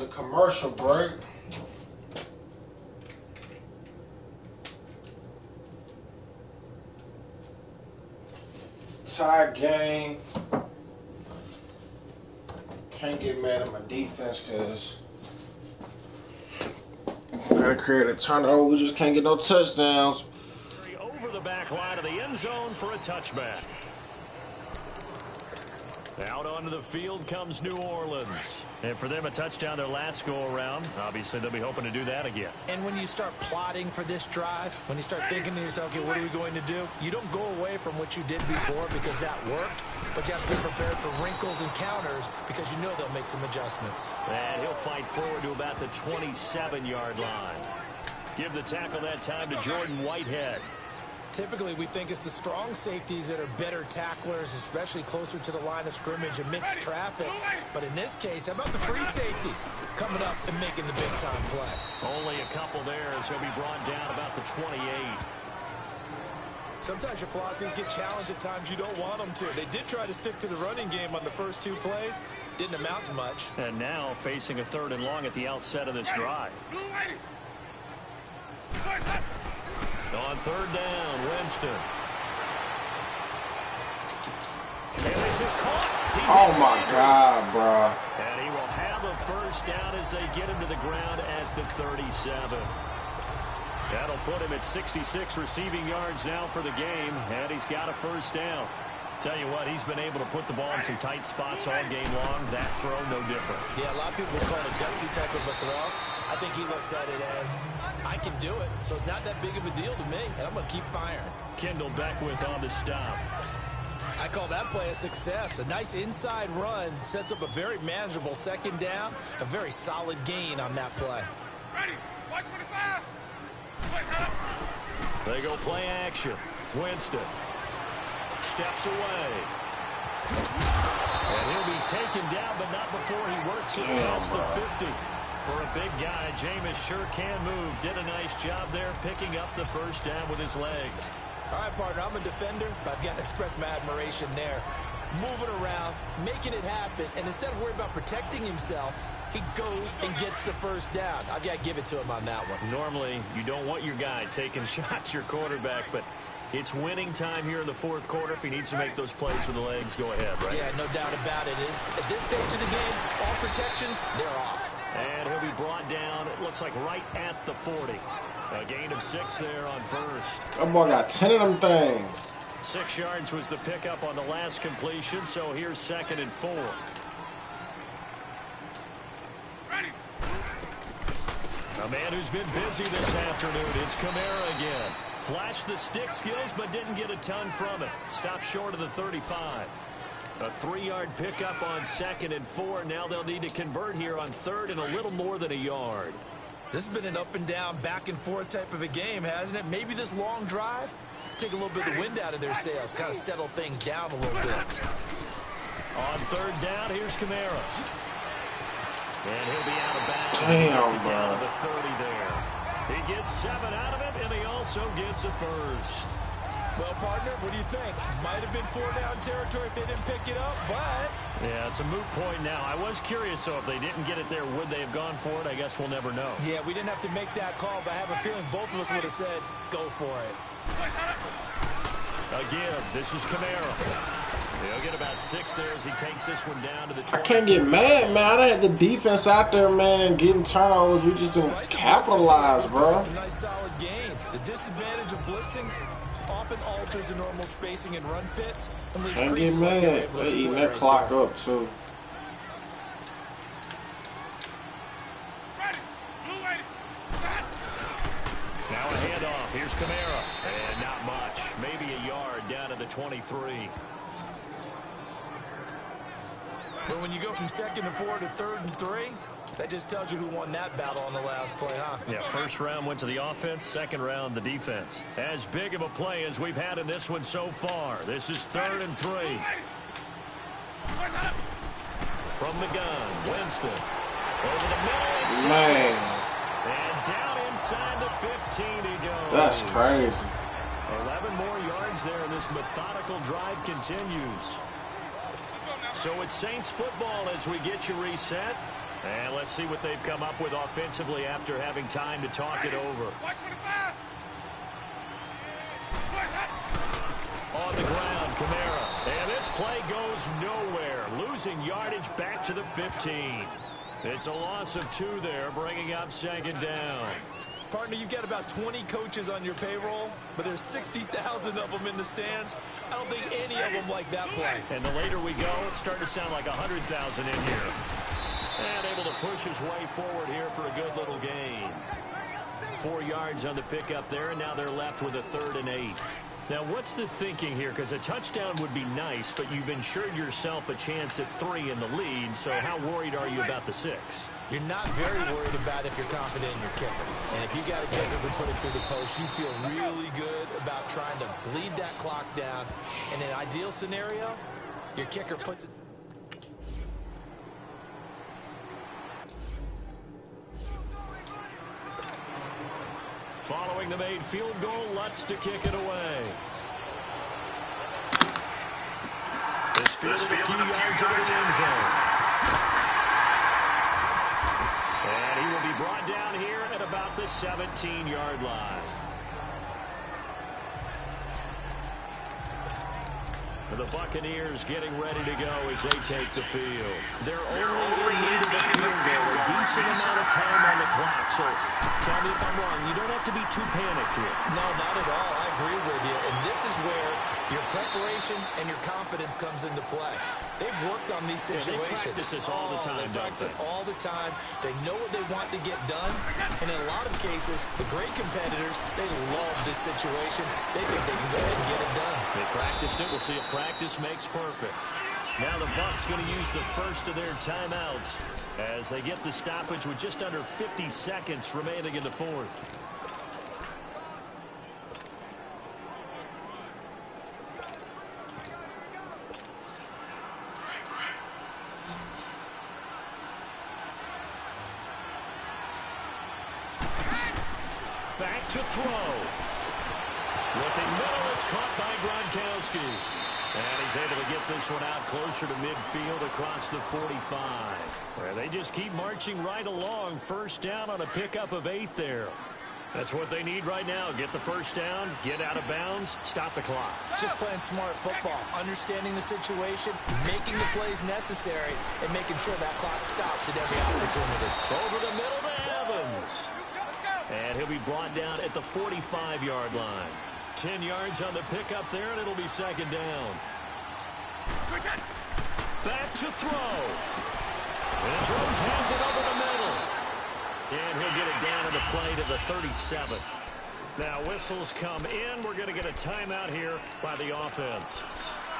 a commercial break. Tie game. Can't get mad at my defense because gotta create a turnover. We just can't get no touchdowns. Over the back line of the end zone for a touchback. Out onto the field comes New Orleans. And for them, a touchdown their last go-around. Obviously, they'll be hoping to do that again. And when you start plotting for this drive, when you start thinking to yourself, okay, what are we going to do? You don't go away from what you did before because that worked. But you have to be prepared for wrinkles and counters because you know they'll make some adjustments. And he'll fight forward to about the 27-yard line. Give the tackle that time to Jordan Whitehead. Typically, we think it's the strong safeties that are better tacklers, especially closer to the line of scrimmage amidst traffic. But in this case, how about the free safety coming up and making the big-time play? Only a couple there as he'll be brought down about the 28. Sometimes your philosophies get challenged at times you don't want them to. They did try to stick to the running game on the first 2 plays. Didn't amount to much. And now facing a 3rd and long at the outset of this drive. On 3rd down, Winston. And this is caught. Oh my God, bro. And he will have a 1st down as they get him to the ground at the 37. That'll put him at 66 receiving yards now for the game, and he's got a 1st down. Tell you what, he's been able to put the ball in some tight spots all game long. That throw, no different. Yeah, a lot of people call it a gutsy type of a throw. I think he looks at it as, I can do it, so it's not that big of a deal to me, and I'm going to keep firing. Kendall Beckwith on the stop. I call that play a success. A nice inside run sets up a very manageable 2nd down, a very solid gain on that play. Ready, 125. They go play action. Winston steps away. And he'll be taken down, but not before he works it past the 50. For a big guy, Jameis sure can move. Did a nice job there picking up the 1st down with his legs. All right, partner, I'm a defender, but I've got to express my admiration there. Moving around, making it happen, and instead of worrying about protecting himself, he goes and gets the 1st down. I've got to give it to him on that one. Normally, you don't want your guy taking shots, your quarterback, but it's winning time here in the 4th quarter. If he needs to make those plays with the legs, go ahead, right? Yeah, no doubt about it. At this stage of the game, all protections, they're off. And he'll be brought down, it looks like right at the 40. A gain of 6 there on 1st. That boy got 10 of them things. 6 yards was the pickup on the last completion, so here's 2nd and 4. A man who's been busy this afternoon, it's Kamara again. Flashed the stick skills, but didn't get a ton from it. Stopped short of the 35. A 3-yard pickup on 2nd and 4. Now they'll need to convert here on 3rd and a little more than a yard. This has been an up and down, back and forth type of a game, hasn't it? Maybe this long drive, take a little bit of the wind out of their sails, kind of settle things down a little bit. On 3rd down, here's Kamara. And he'll be out of bounds. Damn, bro. Down to the 30 there. He gets 7 out of it, and he also gets a 1st. Well, partner, what do you think? Might have been 4-down territory if they didn't pick it up, but... Yeah, it's a moot point now. I was curious, so if they didn't get it there, would they have gone for it? I guess we'll never know. Yeah, we didn't have to make that call, but I have a feeling both of us would have said, go for it. Again, this is Kamara. He'll get about 6 there as he takes this one down to the 20. I can't get mad, man. I had the defense out there, man, getting turnovers. We just didn't capitalize, bro. Nice solid game. The disadvantage of blitzing often alters the normal spacing and run fits. Can't get mad. They're eating that clock up, too. Now a handoff. Here's Kamara. And not much. Maybe a yard down to the 23. But when you go from 2nd and 4 to 3rd and 3, that just tells you who won that battle on the last play, huh? Yeah, 1st round went to the offense, 2nd round the defense. As big of a play as we've had in this one so far. This is 3rd and 3. From the gun, Winston. Over the middle, it's man. And down inside the 15 he goes. That's crazy. 11 more yards there, and this methodical drive continues. So it's Saints football as we get you reset. And let's see what they've come up with offensively after having time to talk it over. On the ground, Kamara. And this play goes nowhere. Losing yardage back to the 15. It's a loss of 2 there, bringing up 2nd down. Partner, you've got about 20 coaches on your payroll, but there's 60,000 of them in the stands. I don't think any of them like that play. And the later we go, it's starting to sound like 100,000 in here. And able to push his way forward here for a good little gain. 4 yards on the pickup there, and now they're left with a 3rd and 8. Now, what's the thinking here? Because a touchdown would be nice, but you've ensured yourself a chance at 3 in the lead, so how worried are you about the 6? You're not very worried about if you're confident in your kicker. And if you got a kicker who put it through the post, you feel really good about trying to bleed that clock down. In an ideal scenario, your kicker puts it. Following the made field goal, Lutz to kick it away. This fielded a few yards into the end zone. And he will be brought down here at about the 17-yard line. The Buccaneers getting ready to go as they take the field. They're only in need of a field goal, a decent amount of time on the clock. So tell me if I'm wrong. You don't have to be too panicked here. No, not at all. I agree with you. And this is where your preparation and your confidence comes into play. They've worked on these situations. They practice this all the time, they practice it all the time. They know what they want to get done. And in a lot of cases, the great competitors, they love this situation. They think they can go ahead and get it done. They practiced it. We'll see if practice makes perfect. Now the Bucs going to use the first of their timeouts as they get the stoppage with just under 50 seconds remaining in the 4th. Back to throw. Looking middle, it's caught by Gronkowski. And he's able to get this one out closer to midfield across the 45. Well, they just keep marching right along. First down on a pickup of 8 there. That's what they need right now. Get the first down, get out of bounds, stop the clock. Just playing smart football, understanding the situation, making the plays necessary, and making sure that clock stops at every opportunity. Over the middle to Evans. And he'll be brought down at the 45-yard line. 10 yards on the pickup there, and it'll be 2nd down. Back to throw. And Jones hands it over the middle. And he'll get it down to the play to the 37. Now whistles come in. We're going to get a timeout here by the offense,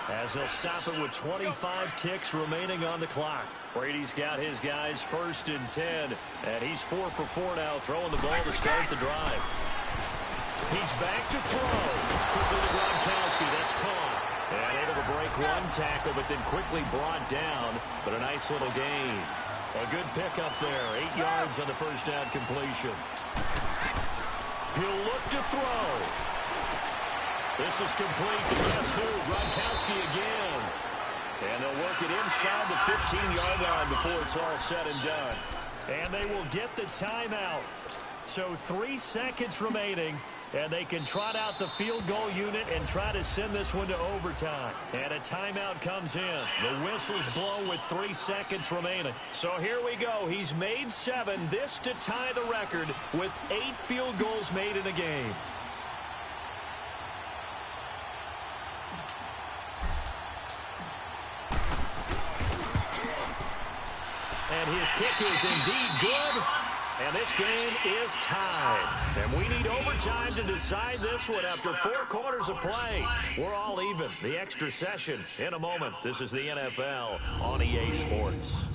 as they'll stop it with 25 ticks remaining on the clock. Brady's got his guys 1st and 10, and he's 4 for 4 now, throwing the ball to start the drive. He's back to throw. Quickly to Gronkowski. That's caught. And able to break one tackle, but then quickly brought down. But a nice little gain. A good pickup there. 8 yards on the first down completion. He'll look to throw. This is complete to guess who? Gronkowski again. And they'll work it inside the 15-yard line before it's all said and done. And they will get the timeout. So 3 seconds remaining, and they can trot out the field goal unit and try to send this one to overtime. And a timeout comes in. The whistles blow with 3 seconds remaining. So here we go. He's made 7. This to tie the record with 8 field goals made in a game. And his kick is indeed good. And this game is tied. And we need overtime to decide this one after 4 quarters of play. We're all even. The extra session in a moment. This is the NFL on EA Sports.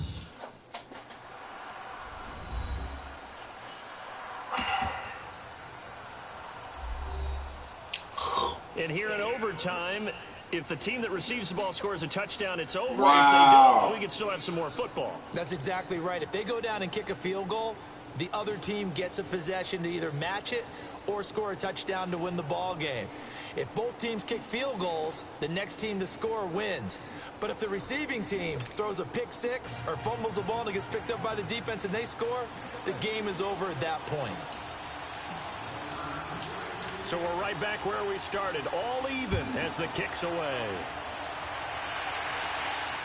And here in overtime, if the team that receives the ball scores a touchdown, it's over. Wow. If they don't, we can still have some more football. That's exactly right. If they go down and kick a field goal, the other team gets a possession to either match it or score a touchdown to win the ball game. If both teams kick field goals, the next team to score wins. But if the receiving team throws a pick six or fumbles the ball and it gets picked up by the defense and they score, the game is over at that point. So we're right back where we started, all even as the kick's away.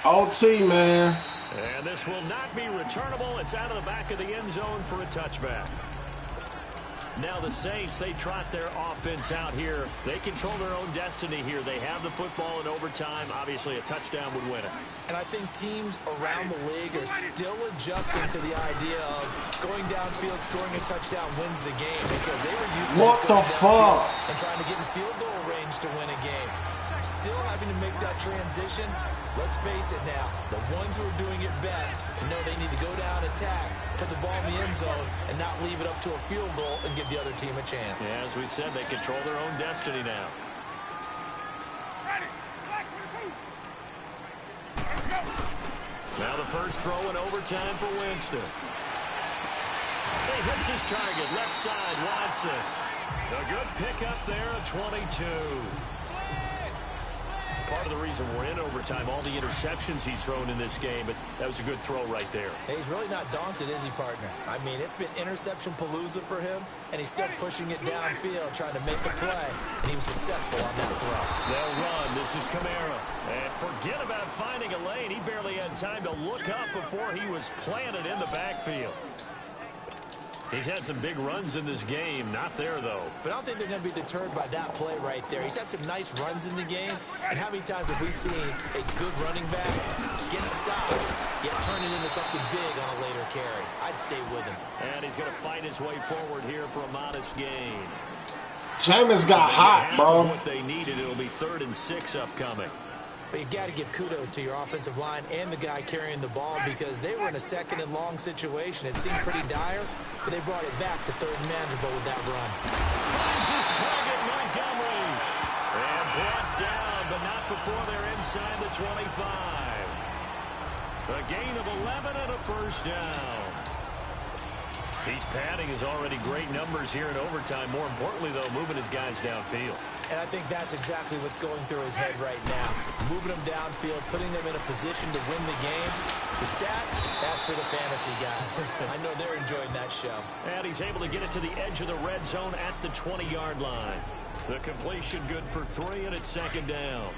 OT, man. And this will not be returnable. It's out of the back of the end zone for a touchback. Now the Saints, they trot their offense out here. They control their own destiny here. They have the football in overtime. Obviously, a touchdown would win it. And I think teams around the league are still adjusting to the idea of going downfield, scoring a touchdown wins the game, because they were used to what the fuck and trying to get in field goal range to win a game. Still having to make that transition. Let's face it now, the ones who are doing it best know they need to go down, attack, put the ball in the end zone, and not leave it up to a field goal and give the other team a chance. Yeah, as we said, they control their own destiny now. Now the first throw in overtime for Winston. He hits his target, left side, Watson. A good pickup there at 22. Part of the reason we're in overtime, all the interceptions he's thrown in this game, but that was a good throw right there. Hey, he's really not daunted, is he, partner? I mean, it's been interception palooza for him, and he's still pushing it downfield, trying to make a play, and he was successful on that throw. They'll run. This is Kamara. And forget about finding a lane. He barely had time to look up before he was planted in the backfield. He's had some big runs in this game. Not there, though. But I don't think they're going to be deterred by that play right there. He's had some nice runs in the game. And how many times have we seen a good running back get stopped, yet turn it into something big on a later carry? I'd stay with him. And he's going to fight his way forward here for a modest gain. Jameis got hot, bro. What they needed, it'll be 3rd and 6 upcoming. But you've got to give kudos to your offensive line and the guy carrying the ball, because they were in a 2nd and long situation. It seemed pretty dire, but they brought it back to 3rd and manageable with that run. Finds his target, Montgomery. And brought down, but not before they're inside the 25. A gain of 11 and a first down. He's padding his already great numbers here in overtime. More importantly, though, moving his guys downfield. And I think that's exactly what's going through his head right now. Moving them downfield, putting them in a position to win the game. The stats, that's for the fantasy guys. I know they're enjoying that show. And he's able to get it to the edge of the red zone at the 20-yard line. The completion good for 3, and it's 2nd down.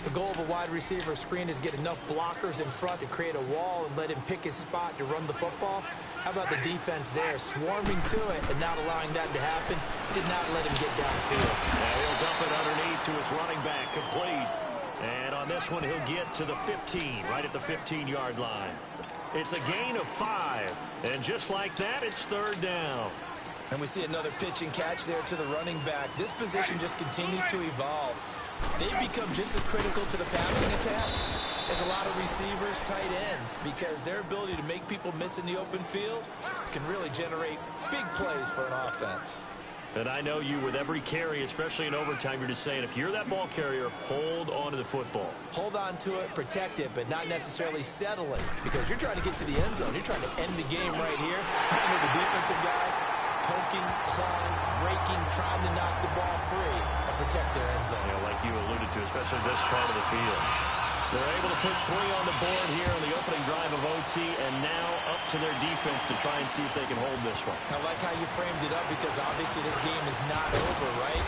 The goal of a wide receiver screen is get enough blockers in front to create a wall and let him pick his spot to run the football. How about the defense there, swarming to it and not allowing that to happen? Did not let him get downfield. Now he'll dump it underneath to his running back, complete. And on this one, he'll get to the 15, right at the 15-yard line. It's a gain of 5. And just like that, it's 3rd down. And we see another pitch and catch there to the running back. This position just continues to evolve. They've become just as critical to the passing attack as a lot of receivers, tight ends, because their ability to make people miss in the open field can really generate big plays for an offense. And I know you, with every carry, especially in overtime, you're just saying, if you're that ball carrier, hold on to the football. Hold on to it, protect it, but not necessarily settle it, because you're trying to get to the end zone. You're trying to end the game right here. I know the defensive guys poking, clawing, raking, trying to knock the ball free and protect their end zone. Yeah, like you alluded to, especially this part of the field. They're able to put 3 on the board here on the opening drive of OT, and now up to their defense to try and see if they can hold this one. I like how you framed it up, because obviously this game is not over, right?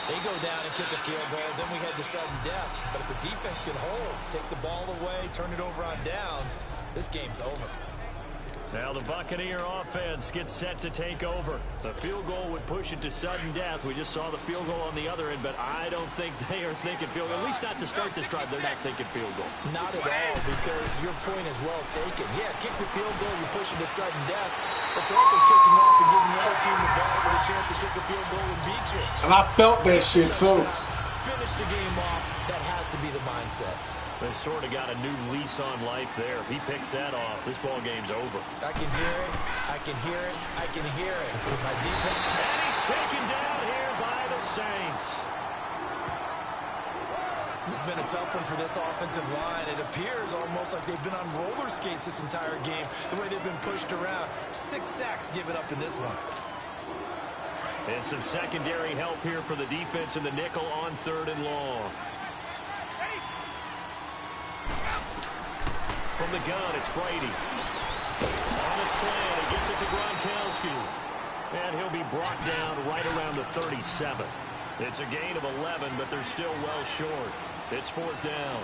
They go down and kick a field goal, then we head to sudden death. But if the defense can hold, take the ball away, turn it over on downs, this game's over. Now the Buccaneer offense gets set to take over. The field goal would push it to sudden death. We just saw the field goal on the other end, but I don't think they are thinking field goal. At least not to start this drive. They're not thinking field goal. Not at all, because your point is well taken. Yeah, kick the field goal, you push it to sudden death, but you're also kicking off and giving the other team the ball with a chance to kick a field goal and beat you. And I felt that shit, too. Finish the game off. That has to be the mindset. They sort of got a new lease on life there. If he picks that off, this ball game's over. I can hear it. I can hear it. I can hear it. My defense. And he's taken down here by the Saints. This has been a tough one for this offensive line. It appears almost like they've been on roller skates this entire game, the way they've been pushed around. 6 sacks given up in this one. And some secondary help here for the defense in the nickel on 3rd and long. From the gun, it's Brady. On the slant, he gets it to Gronkowski. And he'll be brought down right around the 37. It's a gain of 11, but they're still well short. It's 4th down.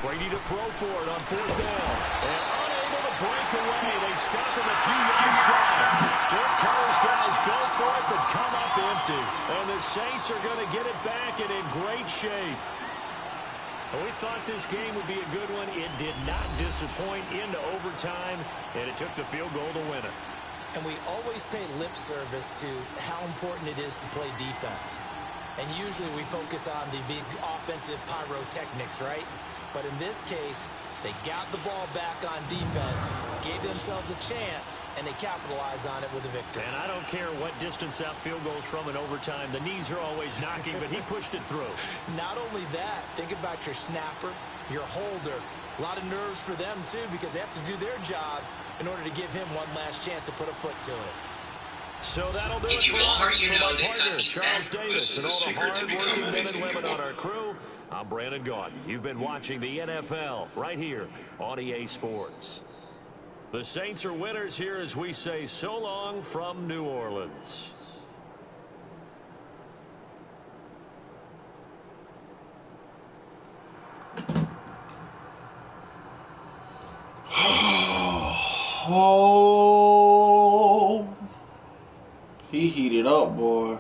Brady to throw for it on 4th down. And unable to break away. They stop him a few yards shy. Dirk Carr's guys go for it, but come up empty. And the Saints are going to get it back and in great shape. We thought this game would be a good one. It did not disappoint into overtime, and it took the field goal to win it. And we always pay lip service to how important it is to play defense. And usually we focus on the big offensive pyrotechnics, right? But in this case, they got the ball back on defense, gave themselves a chance, and they capitalized on it with a victory. And I don't care what distance that field goes from in overtime. The knees are always knocking, but he pushed it through. Not only that, think about your snapper, your holder. A lot of nerves for them, too, because they have to do their job in order to give him one last chance to put a foot to it. So that'll do it for us. For my partner, Charles Davis, and all the hard-working men and women on our crew, I'm Brandon Gaudin. You've been watching the NFL right here on EA Sports. The Saints are winners here as we say so long from New Orleans. Oh, he heated up, boy.